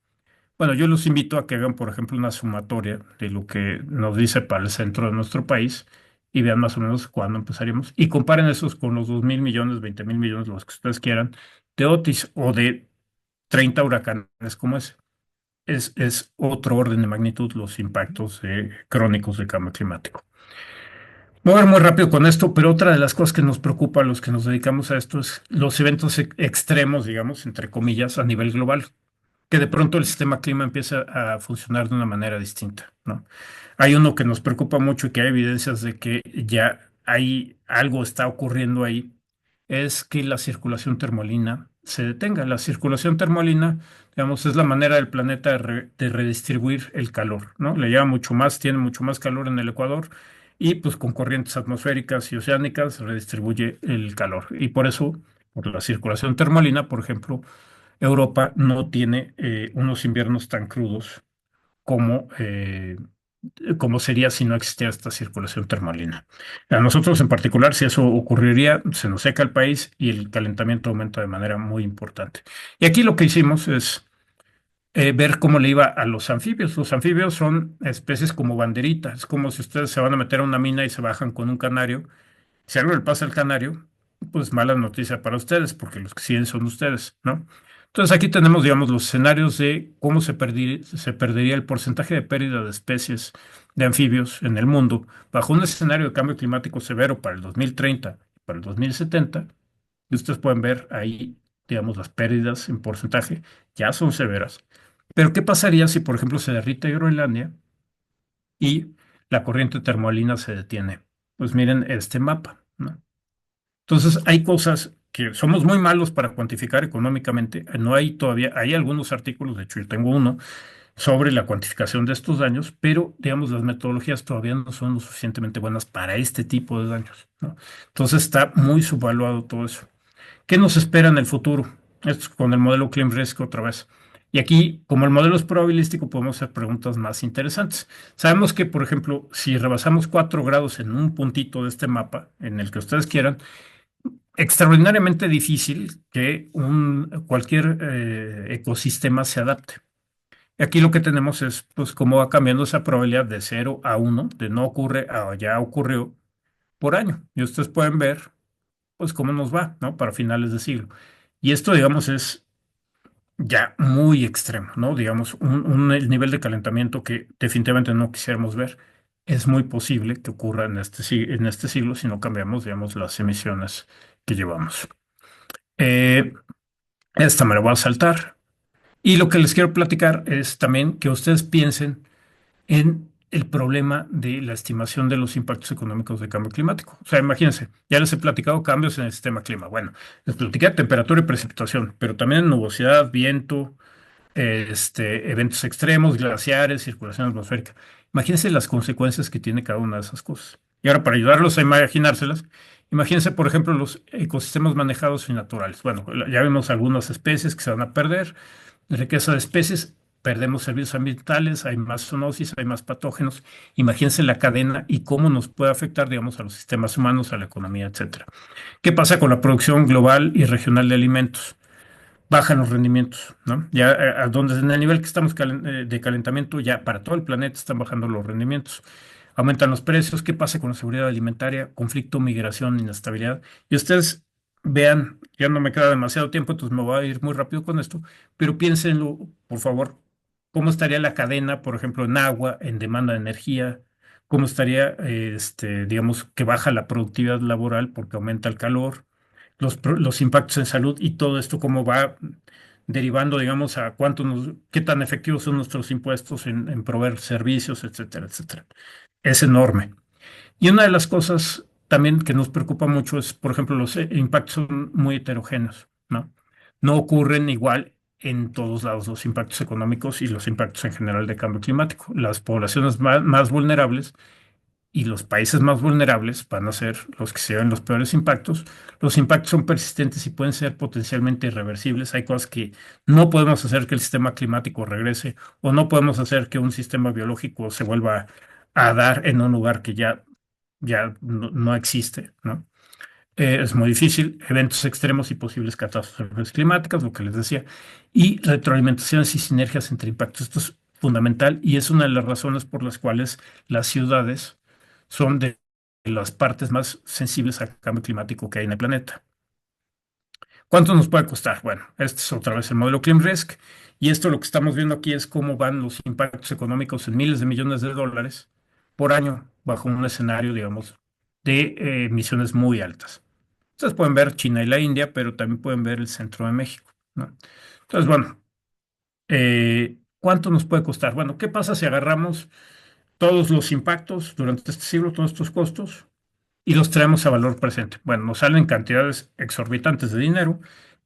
Bueno, yo los invito a que hagan, por ejemplo, una sumatoria de lo que nos dice para el centro de nuestro país y vean más o menos cuándo empezaríamos y comparen esos con los 2,000 millones, 20,000 millones, los que ustedes quieran, de Otis o de 30 huracanes como ese. Es otro orden de magnitud los impactos crónicos del cambio climático. Voy a ver muy rápido con esto, pero otra de las cosas que nos preocupa a los que nos dedicamos a esto es los eventos extremos, digamos, entre comillas, a nivel global, que de pronto el sistema clima empieza a funcionar de una manera distinta, ¿no? Hay uno que nos preocupa mucho y que hay evidencias de que ya hay algo está ocurriendo ahí, es que la circulación termolina se detenga. La circulación termolina, digamos, es la manera del planeta de redistribuir el calor, ¿no? Le lleva mucho más, tiene mucho más calor en el Ecuador y pues con corrientes atmosféricas y oceánicas redistribuye el calor. Y por eso, por la circulación termolina, por ejemplo, Europa no tiene unos inviernos tan crudos como, como sería si no existiera esta circulación termalina. A nosotros en particular, si eso ocurriría, se nos seca el país y el calentamiento aumenta de manera muy importante. Y aquí lo que hicimos es ver cómo le iba a los anfibios. Los anfibios son especies como banderitas, es como si ustedes se van a meter a una mina y se bajan con un canario. Si algo le pasa al canario, pues mala noticia para ustedes, porque los que siguen son ustedes, ¿no? Entonces aquí tenemos, digamos, los escenarios de cómo se perdería el porcentaje de pérdida de especies de anfibios en el mundo bajo un escenario de cambio climático severo para el 2030 y para el 2070. Y ustedes pueden ver ahí, digamos, las pérdidas en porcentaje ya son severas. Pero ¿qué pasaría si, por ejemplo, se derrite Groenlandia y la corriente termalina se detiene? Pues miren este mapa, ¿no? Entonces, hay cosas que somos muy malos para cuantificar económicamente. No hay todavía, hay algunos artículos, de hecho yo tengo uno, sobre la cuantificación de estos daños, pero digamos las metodologías todavía no son lo suficientemente buenas para este tipo de daños, ¿no? Entonces está muy subvaluado todo eso. ¿Qué nos espera en el futuro? Esto es con el modelo Clean Risk otra vez. Y aquí, como el modelo es probabilístico, podemos hacer preguntas más interesantes. Sabemos que, por ejemplo, si rebasamos 4 grados en un puntito de este mapa, en el que ustedes quieran, extraordinariamente difícil que cualquier ecosistema se adapte. Y aquí lo que tenemos es, pues, cómo va cambiando esa probabilidad de 0 a 1, de no ocurre a ya ocurrió por año. Y ustedes pueden ver, pues, cómo nos va, ¿no? Para finales de siglo. Y esto, digamos, es ya muy extremo, ¿no? Digamos, el nivel de calentamiento que definitivamente no quisiéramos ver. Es muy posible que ocurra en este siglo si no cambiamos, digamos, las emisiones que llevamos. Eh, Esta me la voy a saltar. Y lo que les quiero platicar es también que ustedes piensen en el problema de la estimación de los impactos económicos del cambio climático. O sea, imagínense, ya les he platicado cambios en el sistema clima. Bueno, les platiqué temperatura y precipitación, pero también nubosidad, viento, eventos extremos, glaciares, circulación atmosférica. Imagínense las consecuencias que tiene cada una de esas cosas. Y ahora, para ayudarlos a imaginárselas, imagínense, por ejemplo, los ecosistemas manejados y naturales. Bueno, ya vemos algunas especies que se van a perder, riqueza de especies, perdemos servicios ambientales, hay más zoonosis, hay más patógenos. Imagínense la cadena y cómo nos puede afectar, digamos, a los sistemas humanos, a la economía, etcétera. ¿Qué pasa con la producción global y regional de alimentos? Bajan los rendimientos, ¿no? Ya a donde en el nivel que estamos de calentamiento, ya para todo el planeta están bajando los rendimientos. Aumentan los precios. ¿Qué pasa con la seguridad alimentaria? Conflicto, migración, inestabilidad. Y ustedes vean, ya no me queda demasiado tiempo, entonces me voy a ir muy rápido con esto, pero piénsenlo, por favor, cómo estaría la cadena, por ejemplo, en agua, en demanda de energía, cómo estaría, digamos, que baja la productividad laboral porque aumenta el calor, los impactos en salud y todo esto, cómo va derivando, digamos, a qué tan efectivos son nuestros impuestos en proveer servicios, etcétera, etcétera. Es enorme. Y una de las cosas también que nos preocupa mucho es, por ejemplo, los impactos son muy heterogéneos, ¿no? No ocurren igual en todos lados los impactos económicos y los impactos en general de cambio climático. Las poblaciones más vulnerables y los países más vulnerables van a ser los que se lleven los peores impactos. Los impactos son persistentes y pueden ser potencialmente irreversibles. Hay cosas que no podemos hacer que el sistema climático regrese o no podemos hacer que un sistema biológico se vuelva a dar en un lugar que ya no existe, ¿no? Es muy difícil, eventos extremos y posibles catástrofes climáticas, lo que les decía, y retroalimentaciones y sinergias entre impactos. Esto es fundamental y es una de las razones por las cuales las ciudades son de las partes más sensibles al cambio climático que hay en el planeta. ¿Cuánto nos puede costar? Bueno, este es otra vez el modelo ClimRisk y esto lo que estamos viendo aquí es cómo van los impactos económicos en miles de millones de dólares por año bajo un escenario, digamos, de emisiones muy altas. Ustedes pueden ver China y la India, pero también pueden ver el centro de México, ¿no? Entonces, bueno, ¿cuánto nos puede costar? Bueno, ¿qué pasa si agarramos todos los impactos durante este siglo, todos estos costos, y los traemos a valor presente? Bueno, nos salen cantidades exorbitantes de dinero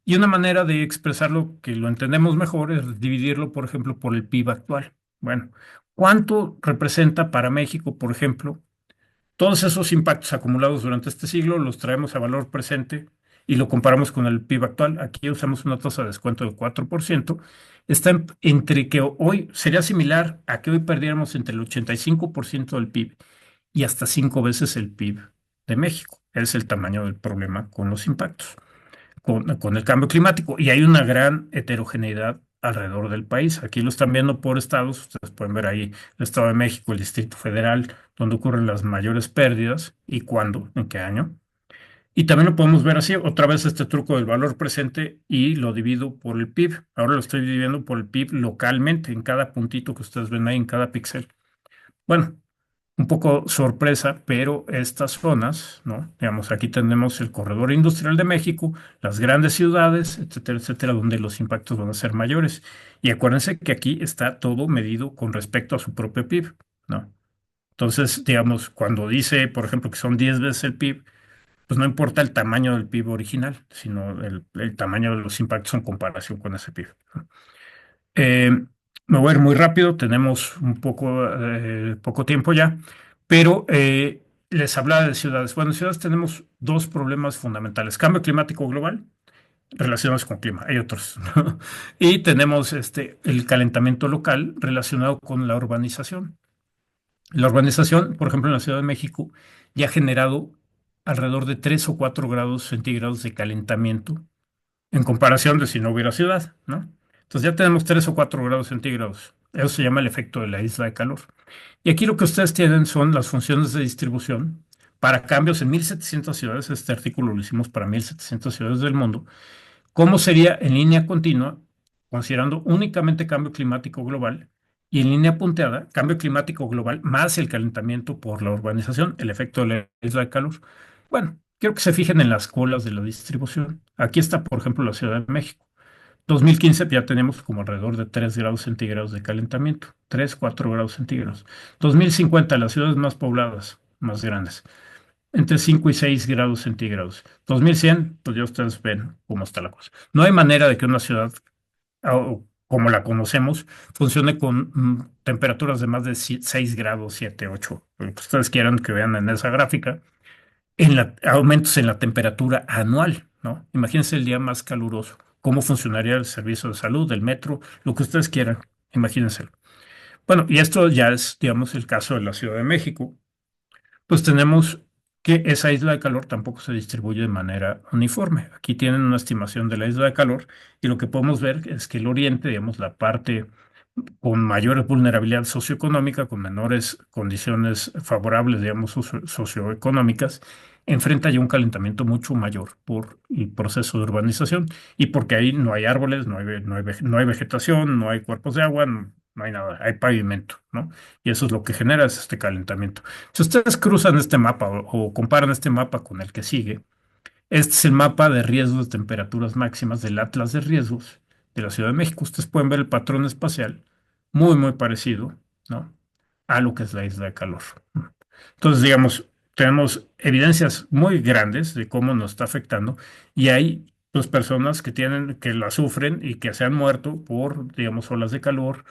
y una manera de expresarlo que lo entendemos mejor es dividirlo, por ejemplo, por el PIB actual. Bueno, ¿cuánto representa para México, por ejemplo? Todos esos impactos acumulados durante este siglo los traemos a valor presente y lo comparamos con el PIB actual. Aquí usamos una tasa de descuento del 4%. Está entre que hoy sería similar a que hoy perdiéramos entre el 85% del PIB y hasta 5 veces el PIB de México. Es el tamaño del problema con los impactos con el cambio climático y hay una gran heterogeneidad alrededor del país. Aquí lo están viendo por estados, ustedes pueden ver ahí el Estado de México, el Distrito Federal, donde ocurren las mayores pérdidas y cuándo, en qué año. Y también lo podemos ver así, otra vez este truco del valor presente y lo divido por el PIB. Ahora lo estoy dividiendo por el PIB localmente, en cada puntito que ustedes ven ahí, en cada píxel. Bueno, un poco sorpresa, pero estas zonas, ¿no? Digamos, aquí tenemos el corredor industrial de México, las grandes ciudades, etcétera, etcétera, donde los impactos van a ser mayores. Y acuérdense que aquí está todo medido con respecto a su propio PIB, ¿no? Entonces, digamos, cuando dice, por ejemplo, que son 10 veces el PIB, pues no importa el tamaño del PIB original, sino el tamaño de los impactos en comparación con ese PIB. Eh, Me voy a ir muy rápido, tenemos un poco tiempo ya, pero les hablaba de ciudades. Bueno, en ciudades tenemos dos problemas fundamentales: cambio climático global relacionados con clima, hay otros, ¿no? Y tenemos el calentamiento local relacionado con la urbanización. La urbanización, por ejemplo, en la Ciudad de México, ya ha generado alrededor de 3 o 4 grados centígrados de calentamiento en comparación de si no hubiera ciudad, ¿no? Entonces ya tenemos 3 o 4 grados centígrados. Eso se llama el efecto de la isla de calor. Y aquí lo que ustedes tienen son las funciones de distribución para cambios en 1.700 ciudades. Este artículo lo hicimos para 1.700 ciudades del mundo. ¿Cómo sería en línea continua, considerando únicamente cambio climático global, y en línea punteada, cambio climático global más el calentamiento por la urbanización, el efecto de la isla de calor? Bueno, quiero que se fijen en las colas de la distribución. Aquí está, por ejemplo, la Ciudad de México. 2015 ya tenemos como alrededor de 3 grados centígrados de calentamiento, 3 4 grados centígrados. 2050, las ciudades más pobladas, más grandes, entre 5 y 6 grados centígrados. 2100, pues ya ustedes ven cómo está la cosa. No hay manera de que una ciudad, como la conocemos, funcione con temperaturas de más de 6 grados, 7 8, lo que ustedes quieran que vean en esa gráfica, aumentos en la temperatura anual, ¿no? Imagínense el día más caluroso, cómo funcionaría el servicio de salud, el metro, lo que ustedes quieran, imagínenselo. Bueno, y esto ya es, digamos, el caso de la Ciudad de México. Pues tenemos que esa isla de calor tampoco se distribuye de manera uniforme. Aquí tienen una estimación de la isla de calor y lo que podemos ver es que el oriente, digamos, la parte con mayor vulnerabilidad socioeconómica, con menores condiciones favorables, digamos, socioeconómicas, enfrenta ya un calentamiento mucho mayor por el proceso de urbanización y porque ahí no hay árboles, no hay vegetación, no hay cuerpos de agua, no hay nada, hay pavimento, ¿no? Y eso es lo que genera es este calentamiento. Si ustedes cruzan este mapa o comparan este mapa con el que sigue, este es el mapa de riesgos de temperaturas máximas del Atlas de Riesgos de la Ciudad de México. Ustedes pueden ver el patrón espacial muy parecido, ¿no? A lo que es la isla de calor. Entonces, digamos, tenemos evidencias muy grandes de cómo nos está afectando y hay pues personas que tienen, que la sufren y que se han muerto por, digamos, olas de calor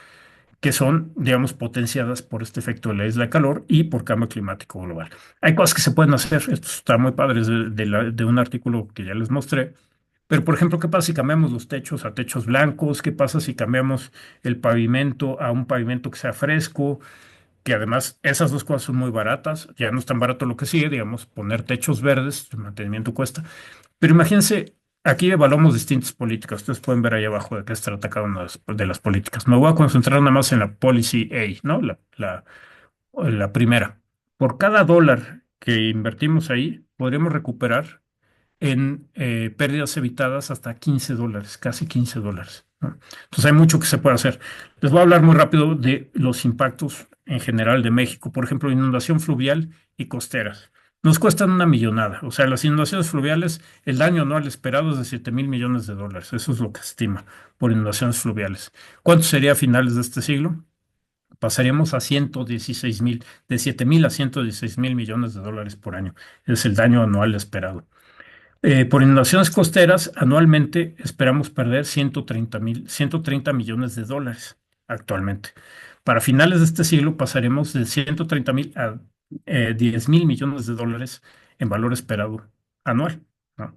que son, digamos, potenciadas por este efecto de la isla de calor y por cambio climático global. Hay cosas que se pueden hacer, esto está muy padre, es de un artículo que ya les mostré, pero por ejemplo, ¿qué pasa si cambiamos los techos a techos blancos? ¿Qué pasa si cambiamos el pavimento a un pavimento que sea fresco? Que además esas dos cosas son muy baratas, ya no es tan barato lo que sigue, digamos, poner techos verdes, el mantenimiento cuesta, pero imagínense, aquí evaluamos distintas políticas. Ustedes pueden ver ahí abajo de qué se trata cada una de las políticas. Me voy a concentrar nada más en la Policy A, ¿no? La primera. Por cada dólar que invertimos ahí, podríamos recuperar en pérdidas evitadas hasta $15, casi $15, ¿no? Entonces hay mucho que se puede hacer. Les voy a hablar muy rápido de los impactos en general de México. Por ejemplo, inundación fluvial y costeras. Nos cuestan una millonada. O sea, las inundaciones fluviales, el daño anual esperado es de $7,000 millones. Eso es lo que se estima por inundaciones fluviales. ¿Cuánto sería a finales de este siglo? Pasaríamos a 116,000, de 7,000 a $116,000 millones por año. Es el daño anual esperado. Por inundaciones costeras, anualmente esperamos perder 130 millones de dólares actualmente. Para finales de este siglo pasaremos de 130,000 a 10,000 millones de dólares en valor esperado anual, ¿no?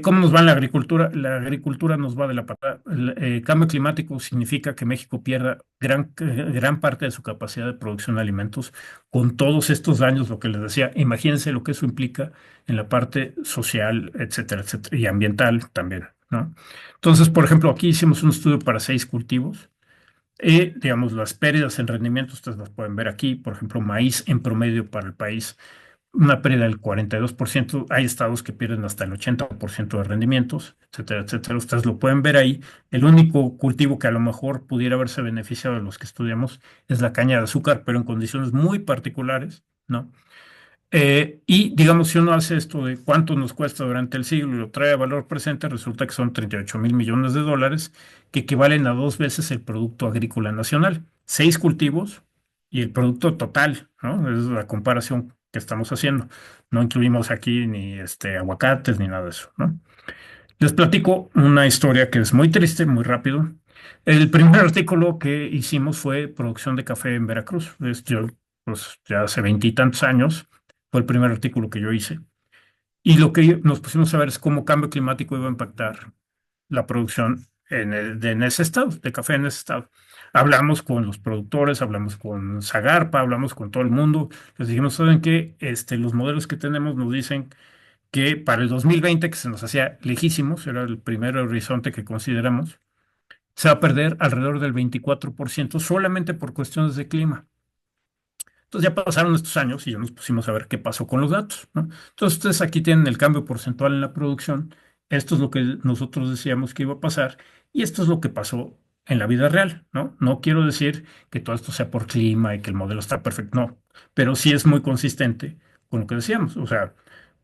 ¿Cómo nos va en la agricultura? La agricultura nos va de la patada. El cambio climático significa que México pierda gran parte de su capacidad de producción de alimentos con todos estos daños, lo que les decía. Imagínense lo que eso implica en la parte social, etcétera, etcétera, y ambiental también, ¿no? Entonces, por ejemplo, aquí hicimos un estudio para 6 cultivos. Digamos, las pérdidas en rendimiento, ustedes las pueden ver aquí. Por ejemplo, maíz en promedio para el país una pérdida del 42%. Hay estados que pierden hasta el 80% de rendimientos, etcétera, etcétera. Ustedes lo pueden ver ahí. El único cultivo que a lo mejor pudiera haberse beneficiado de los que estudiamos es la caña de azúcar, pero en condiciones muy particulares, ¿no? Y digamos, si uno hace esto de cuánto nos cuesta durante el siglo y lo trae a valor presente, resulta que son 38,000 millones de dólares, que equivalen a 2 veces el Producto Agrícola Nacional. 6 cultivos y el producto total, ¿no? Es la comparación que estamos haciendo. No incluimos aquí ni aguacates ni nada de eso, ¿no? Les platico una historia que es muy triste, muy rápido. El primer artículo que hicimos fue producción de café en Veracruz. Yo, pues ya hace veintitantos años fue el primer artículo que yo hice. Y lo que nos pusimos a ver es cómo cambio climático iba a impactar la producción en ese estado, de café en ese estado. Hablamos con los productores, hablamos con Zagarpa, hablamos con todo el mundo. Les dijimos, ¿saben qué? Los modelos que tenemos nos dicen que para el 2020, que se nos hacía lejísimos, era el primer horizonte que consideramos, se va a perder alrededor del 24% solamente por cuestiones de clima. Entonces ya pasaron estos años y ya nos pusimos a ver qué pasó con los datos, ¿no? Entonces ustedes aquí tienen el cambio porcentual en la producción. Esto es lo que nosotros decíamos que iba a pasar y esto es lo que pasó en la vida real, ¿no? No quiero decir que todo esto sea por clima y que el modelo está perfecto, no, pero sí es muy consistente con lo que decíamos. O sea,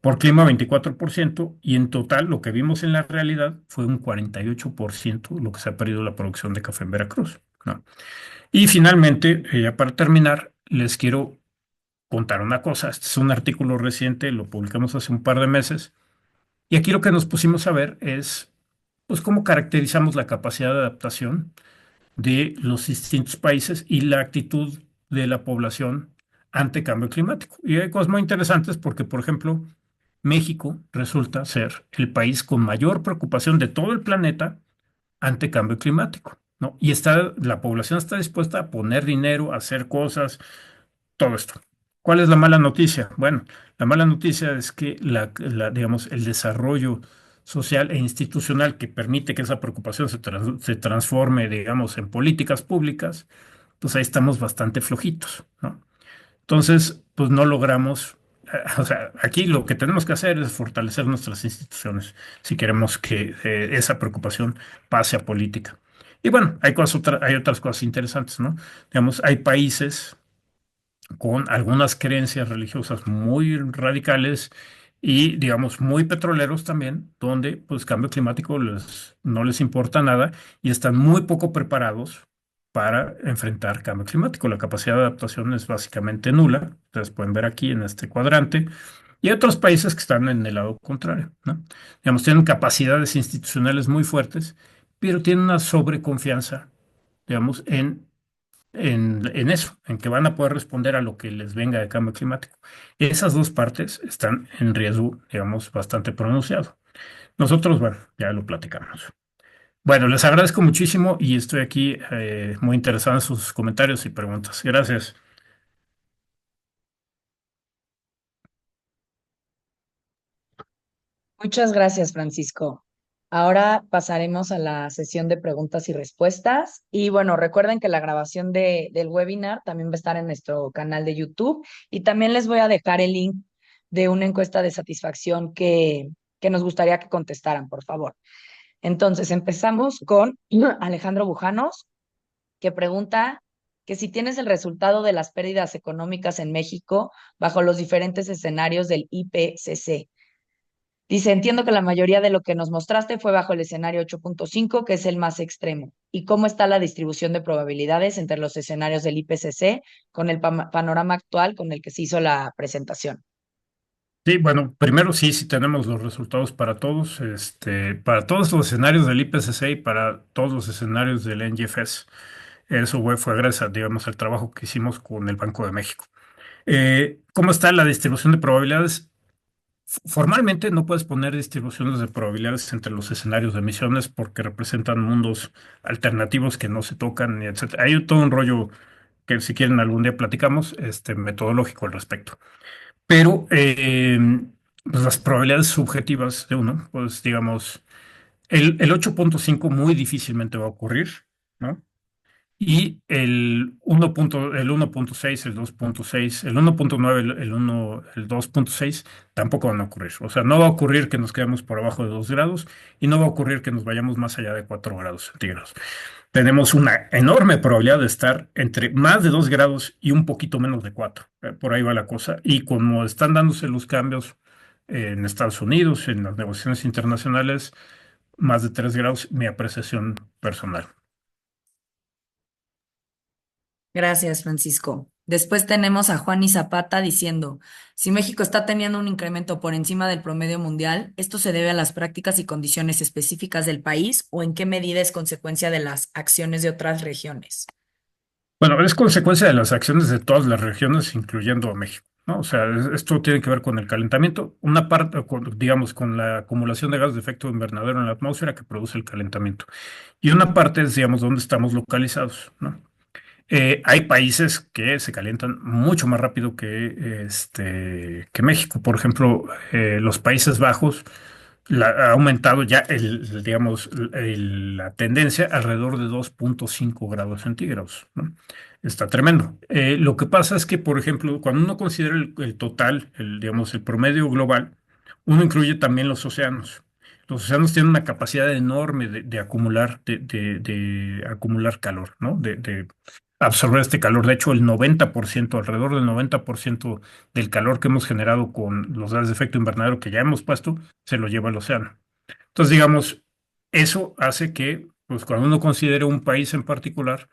por clima 24% y en total lo que vimos en la realidad fue un 48% lo que se ha perdido la producción de café en Veracruz, ¿no? Y finalmente, ya para terminar, les quiero contar una cosa. Este es un artículo reciente, lo publicamos hace un par de meses, y aquí lo que nos pusimos a ver es, pues, cómo caracterizamos la capacidad de adaptación de los distintos países y la actitud de la población ante cambio climático. Y hay cosas muy interesantes porque, por ejemplo, México resulta ser el país con mayor preocupación de todo el planeta ante cambio climático, ¿no? Y la población está dispuesta a poner dinero, a hacer cosas, todo esto. ¿Cuál es la mala noticia? Bueno, la mala noticia es que digamos, el desarrollo social e institucional que permite que esa preocupación se transforme, digamos, en políticas públicas, pues ahí estamos bastante flojitos, ¿no? Entonces, pues no logramos o sea, aquí lo que tenemos que hacer es fortalecer nuestras instituciones si queremos que esa preocupación pase a política. Y bueno, hay otras cosas interesantes, ¿no? Digamos, hay países con algunas creencias religiosas muy radicales y, digamos, muy petroleros también, donde pues cambio climático no les importa nada y están muy poco preparados para enfrentar cambio climático. La capacidad de adaptación es básicamente nula. Ustedes pueden ver aquí en este cuadrante. Y hay otros países que están en el lado contrario, ¿no? Digamos, tienen capacidades institucionales muy fuertes, pero tienen una sobreconfianza, digamos, en eso, en que van a poder responder a lo que les venga de cambio climático. Esas dos partes están en riesgo, digamos, bastante pronunciado. Nosotros, bueno, ya lo platicamos. Bueno, les agradezco muchísimo y estoy aquí muy interesado en sus comentarios y preguntas. Gracias. Muchas gracias, Francisco. Ahora pasaremos a la sesión de preguntas y respuestas. Y bueno, recuerden que la grabación del webinar también va a estar en nuestro canal de YouTube y también les voy a dejar el link de una encuesta de satisfacción que nos gustaría que contestaran, por favor. Entonces, empezamos con Alejandro Bujanos, que pregunta que si tienes el resultado de las pérdidas económicas en México bajo los diferentes escenarios del IPCC. Dice, entiendo que la mayoría de lo que nos mostraste fue bajo el escenario 8.5, que es el más extremo. ¿Y cómo está la distribución de probabilidades entre los escenarios del IPCC con el panorama actual con el que se hizo la presentación? Sí, bueno, primero sí, sí tenemos los resultados para todos los escenarios del IPCC y para todos los escenarios del NGFS. Eso fue gracias, digamos, al trabajo que hicimos con el Banco de México. ¿Cómo está la distribución de probabilidades? Formalmente no puedes poner distribuciones de probabilidades entre los escenarios de emisiones porque representan mundos alternativos que no se tocan, y etcétera. Hay todo un rollo que si quieren algún día platicamos, metodológico al respecto. Pero pues las probabilidades subjetivas de uno, pues digamos, el 8.5 muy difícilmente va a ocurrir, ¿no? Y el 1.6, el 2.6, el 1.9, el 2.6 tampoco van a ocurrir. O sea, no va a ocurrir que nos quedemos por abajo de 2 grados y no va a ocurrir que nos vayamos más allá de 4 grados centígrados. Tenemos una enorme probabilidad de estar entre más de 2 grados y un poquito menos de 4. Por ahí va la cosa. Y como están dándose los cambios en Estados Unidos, en las negociaciones internacionales, más de 3 grados, mi apreciación personal. Gracias, Francisco. Después tenemos a Juan y Zapata diciendo, si México está teniendo un incremento por encima del promedio mundial, ¿esto se debe a las prácticas y condiciones específicas del país o en qué medida es consecuencia de las acciones de otras regiones? Bueno, es consecuencia de las acciones de todas las regiones, incluyendo a México, ¿no? O sea, esto tiene que ver con el calentamiento, una parte, digamos, con la acumulación de gases de efecto invernadero en la atmósfera que produce el calentamiento. Y una parte es, digamos, dónde estamos localizados, ¿no? Hay países que se calientan mucho más rápido que México. Por ejemplo, los Países Bajos ha aumentado ya digamos, la tendencia alrededor de 2.5 grados centígrados, ¿no? Está tremendo. Lo que pasa es que, por ejemplo, cuando uno considera el total, digamos, el promedio global, uno incluye también los océanos. Los océanos tienen una capacidad enorme de acumular, de acumular calor, ¿no? De absorber este calor. De hecho, alrededor del 90% del calor que hemos generado con los gases de efecto invernadero que ya hemos puesto, se lo lleva el océano. Entonces, digamos, eso hace que, pues, cuando uno considere un país en particular,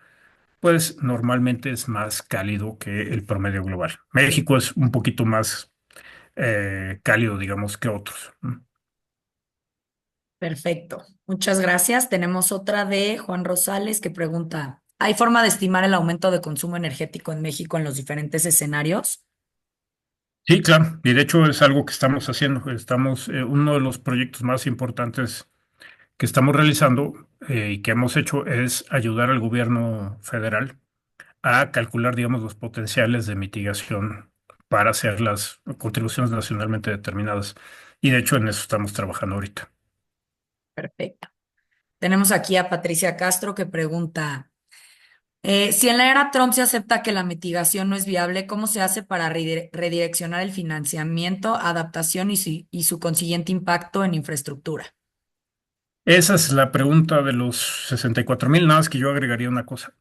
pues normalmente es más cálido que el promedio global. México es un poquito más cálido, digamos, que otros, ¿no? Perfecto. Muchas gracias. Tenemos otra de Juan Rosales que pregunta, ¿hay forma de estimar el aumento de consumo energético en México en los diferentes escenarios? Sí, claro, y de hecho es algo que estamos haciendo. Uno de los proyectos más importantes que estamos realizando y que hemos hecho es ayudar al gobierno federal a calcular, digamos, los potenciales de mitigación para hacer las contribuciones nacionalmente determinadas. Y de hecho en eso estamos trabajando ahorita. Perfecto. Tenemos aquí a Patricia Castro que pregunta, Si en la era Trump se acepta que la mitigación no es viable, ¿cómo se hace para redireccionar el financiamiento, adaptación y su consiguiente impacto en infraestructura? Esa es la pregunta de los 64,000, nada más que yo agregaría una cosa.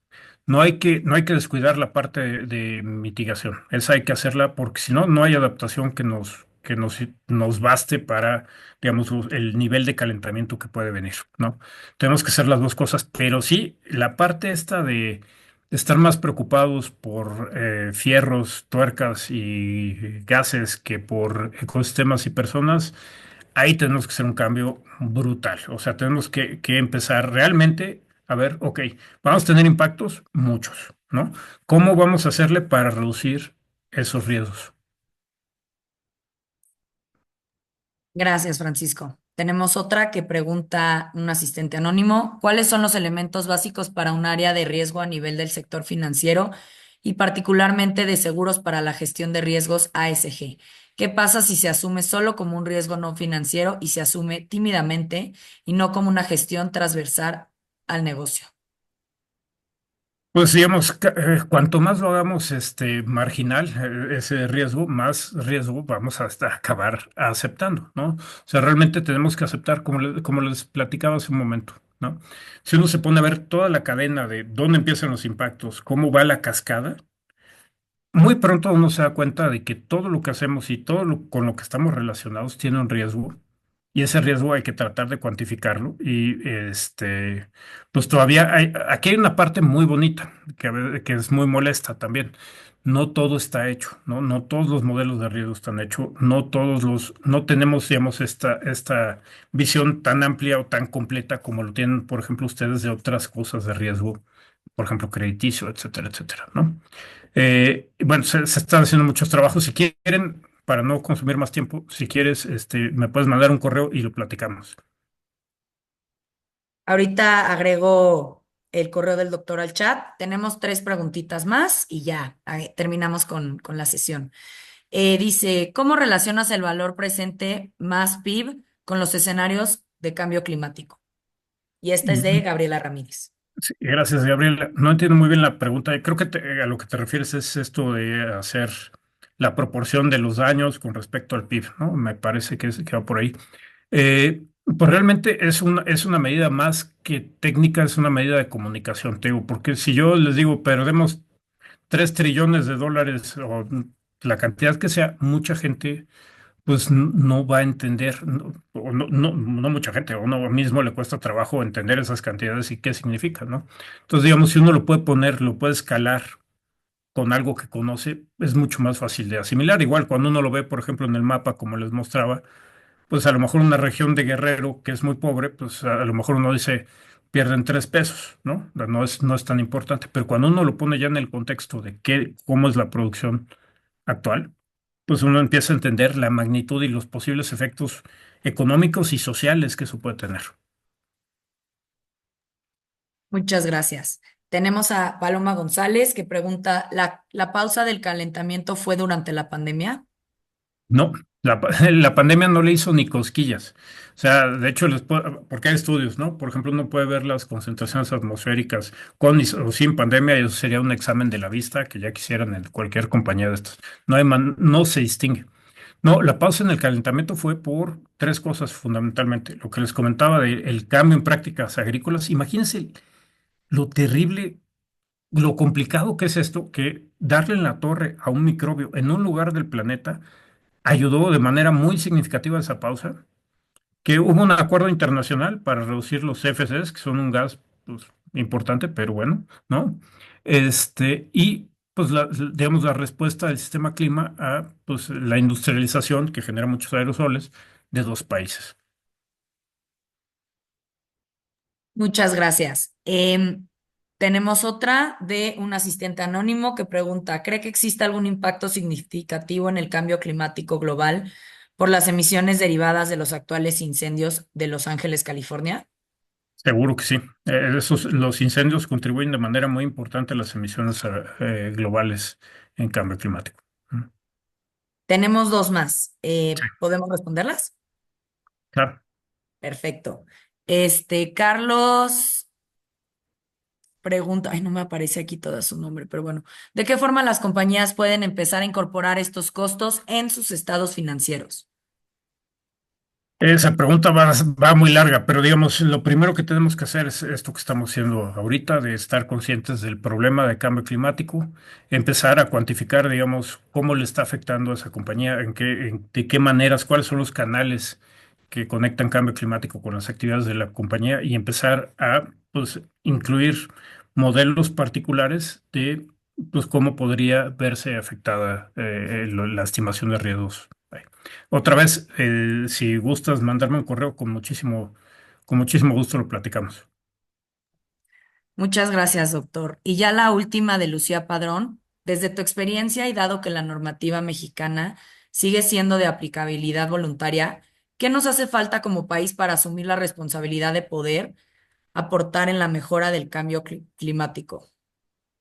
No hay que descuidar la parte de mitigación. Esa hay que hacerla porque si no, no hay adaptación que nos baste para, digamos, el nivel de calentamiento que puede venir, ¿no? Tenemos que hacer las dos cosas, pero sí, la parte esta de estar más preocupados por fierros, tuercas y gases que por ecosistemas y personas. Ahí tenemos que hacer un cambio brutal. O sea, tenemos que empezar realmente a ver, ok, vamos a tener impactos, muchos, ¿no? ¿Cómo vamos a hacerle para reducir esos riesgos? Gracias, Francisco. Tenemos otra que pregunta un asistente anónimo. ¿Cuáles son los elementos básicos para un área de riesgo a nivel del sector financiero y particularmente de seguros para la gestión de riesgos ASG? ¿Qué pasa si se asume solo como un riesgo no financiero y se asume tímidamente y no como una gestión transversal al negocio? Pues digamos, cuanto más lo hagamos marginal, ese riesgo, más riesgo vamos hasta acabar aceptando, ¿no? O sea, realmente tenemos que aceptar, como les platicaba hace un momento, ¿no? Si uno se pone a ver toda la cadena de dónde empiezan los impactos, cómo va la cascada, muy pronto uno se da cuenta de que todo lo que hacemos y todo lo con lo que estamos relacionados tiene un riesgo y ese riesgo hay que tratar de cuantificarlo y pues todavía aquí hay una parte muy bonita que es muy molesta también. No todo está hecho, ¿no? No todos los modelos de riesgo están hechos, no tenemos, digamos, esta visión tan amplia o tan completa como lo tienen, por ejemplo, ustedes de otras cosas de riesgo, por ejemplo, crediticio, etcétera, etcétera, ¿no? Bueno, se están haciendo muchos trabajos. Si quieren, para no consumir más tiempo, si quieres, me puedes mandar un correo y lo platicamos. Ahorita agrego el correo del doctor al chat. Tenemos tres preguntitas más y ya terminamos con la sesión. Dice, ¿cómo relacionas el valor presente más PIB con los escenarios de cambio climático? Y esta es de Mm, Gabriela Ramírez. sí, gracias, Gabriela. No entiendo muy bien la pregunta. Creo que a lo que te refieres es esto de hacer la proporción de los daños con respecto al PIB, ¿no? Me parece que va por ahí. Pues realmente es una medida más que técnica, es una medida de comunicación, te digo, porque si yo les digo, perdemos 3 trillones de dólares o la cantidad que sea, mucha gente pues no va a entender, o no mucha gente, a uno mismo le cuesta trabajo entender esas cantidades y qué significan, ¿no? Entonces, digamos, si uno lo puede poner, lo puede escalar con algo que conoce, es mucho más fácil de asimilar. Igual cuando uno lo ve, por ejemplo, en el mapa, como les mostraba, pues a lo mejor una región de Guerrero que es muy pobre, pues a lo mejor uno dice, pierden 3 pesos, ¿no? No es tan importante, pero cuando uno lo pone ya en el contexto de cómo es la producción actual, pues uno empieza a entender la magnitud y los posibles efectos económicos y sociales que eso puede tener. Muchas gracias. Tenemos a Paloma González que pregunta, ¿la pausa del calentamiento fue durante la pandemia? No, la pandemia no le hizo ni cosquillas. O sea, de hecho, porque hay estudios, ¿no? Por ejemplo, uno puede ver las concentraciones atmosféricas con o sin pandemia, y eso sería un examen de la vista que ya quisieran en cualquier compañía de estas. No se distingue. No, la pausa en el calentamiento fue por tres cosas fundamentalmente. Lo que les comentaba del cambio en prácticas agrícolas. Imagínense lo terrible, lo complicado que es esto, que darle en la torre a un microbio en un lugar del planeta ayudó de manera muy significativa a esa pausa, que hubo un acuerdo internacional para reducir los CFCs, que son un gas pues, importante, pero bueno, ¿no? Y pues digamos la respuesta del sistema clima a pues, la industrialización que genera muchos aerosoles de dos países. Muchas gracias. Tenemos otra de un asistente anónimo que pregunta, ¿cree que existe algún impacto significativo en el cambio climático global por las emisiones derivadas de los actuales incendios de Los Ángeles, California? Seguro que sí. Los incendios contribuyen de manera muy importante a las emisiones globales en cambio climático. Mm, Tenemos dos más. sí, ¿Podemos responderlas? claro. Perfecto. Carlos pregunta, ay, no me aparece aquí todo su nombre, pero bueno, ¿de qué forma las compañías pueden empezar a incorporar estos costos en sus estados financieros? Esa pregunta va muy larga, pero digamos, lo primero que tenemos que hacer es esto que estamos haciendo ahorita, de estar conscientes del problema de cambio climático, empezar a cuantificar, digamos, cómo le está afectando a esa compañía, de qué maneras, cuáles son los canales que conectan cambio climático con las actividades de la compañía y empezar a, pues, incluir modelos particulares de, pues, cómo podría verse afectada la estimación de riesgos. Otra vez, si gustas mandarme un correo, con muchísimo gusto lo platicamos. Muchas gracias, doctor. Y ya la última de Lucía Padrón, desde tu experiencia y dado que la normativa mexicana sigue siendo de aplicabilidad voluntaria, ¿qué nos hace falta como país para asumir la responsabilidad de poder aportar en la mejora del cambio climático?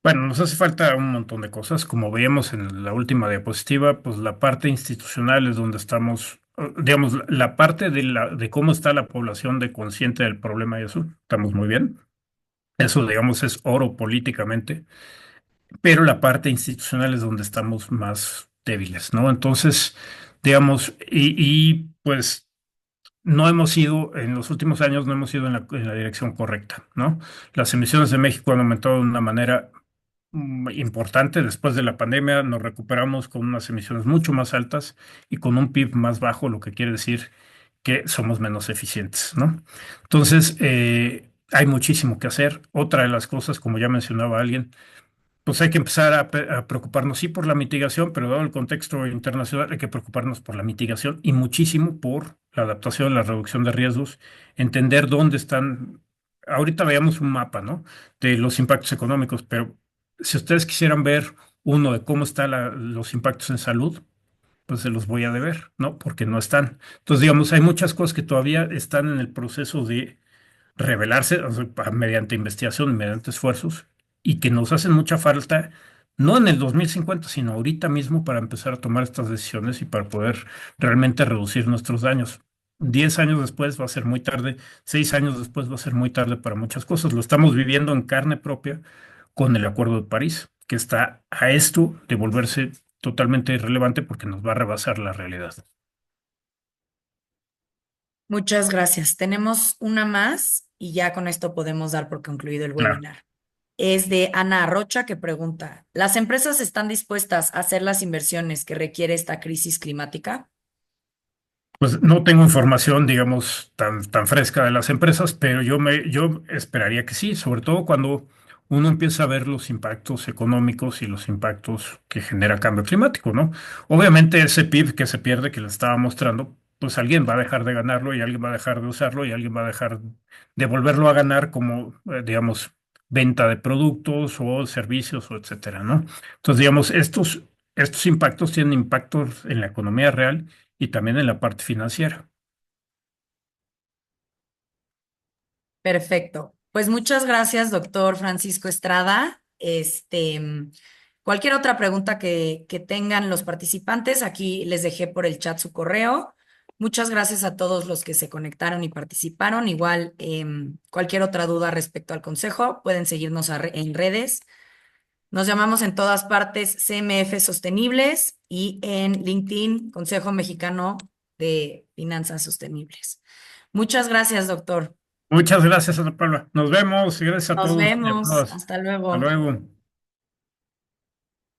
Bueno, nos hace falta un montón de cosas. Como veíamos en la última diapositiva, pues la parte institucional es donde estamos, digamos, la parte de cómo está la población de consciente del problema y eso, estamos muy bien. Eso, digamos, es oro políticamente, pero la parte institucional es donde estamos más débiles, ¿no? Entonces, digamos, pues no hemos ido, en los últimos años no hemos ido en la dirección correcta, ¿no? Las emisiones de México han aumentado de una manera importante. Después de la pandemia nos recuperamos con unas emisiones mucho más altas y con un PIB más bajo, lo que quiere decir que somos menos eficientes, ¿no? Entonces, hay muchísimo que hacer. Otra de las cosas, como ya mencionaba alguien, pues hay que empezar a preocuparnos, sí, por la mitigación, pero dado el contexto internacional, hay que preocuparnos por la mitigación y muchísimo por la adaptación, la reducción de riesgos, entender dónde están. Ahorita veamos un mapa, ¿no? De los impactos económicos, pero si ustedes quisieran ver uno de cómo están los impactos en salud, pues se los voy a deber, ¿no? Porque no están. Entonces, digamos, hay muchas cosas que todavía están en el proceso de revelarse, o sea, mediante investigación, mediante esfuerzos, y que nos hacen mucha falta, no en el 2050 sino ahorita mismo para empezar a tomar estas decisiones y para poder realmente reducir nuestros daños. 10 años después va a ser muy tarde, 6 años después va a ser muy tarde para muchas cosas. Lo estamos viviendo en carne propia con el Acuerdo de París, que está a esto de volverse totalmente irrelevante porque nos va a rebasar la realidad. Muchas gracias. Tenemos una más y ya con esto podemos dar por concluido el Claro. webinar. Es de Ana Arrocha que pregunta, ¿las empresas están dispuestas a hacer las inversiones que requiere esta crisis climática? Pues no tengo información, digamos, tan fresca de las empresas, pero yo esperaría que sí, sobre todo cuando uno empieza a ver los impactos económicos y los impactos que genera cambio climático, ¿no? Obviamente ese PIB que se pierde, que le estaba mostrando, pues alguien va a dejar de ganarlo y alguien va a dejar de usarlo y alguien va a dejar de volverlo a ganar como, digamos, venta de productos o servicios o etcétera, ¿no? Entonces, digamos, estos impactos tienen impactos en la economía real y también en la parte financiera. Perfecto. Pues muchas gracias, doctor Francisco Estrada. Cualquier otra pregunta que tengan los participantes, aquí les dejé por el chat su correo. Muchas gracias a todos los que se conectaron y participaron. Igual, cualquier otra duda respecto al consejo, pueden seguirnos en redes. Nos llamamos en todas partes CMF Sostenibles y en LinkedIn, Consejo Mexicano de Finanzas Sostenibles. Muchas gracias, doctor. Muchas gracias, Ana Paula. Nos vemos y gracias a Nos todos y a vemos. todas. Hasta Hasta luego. luego.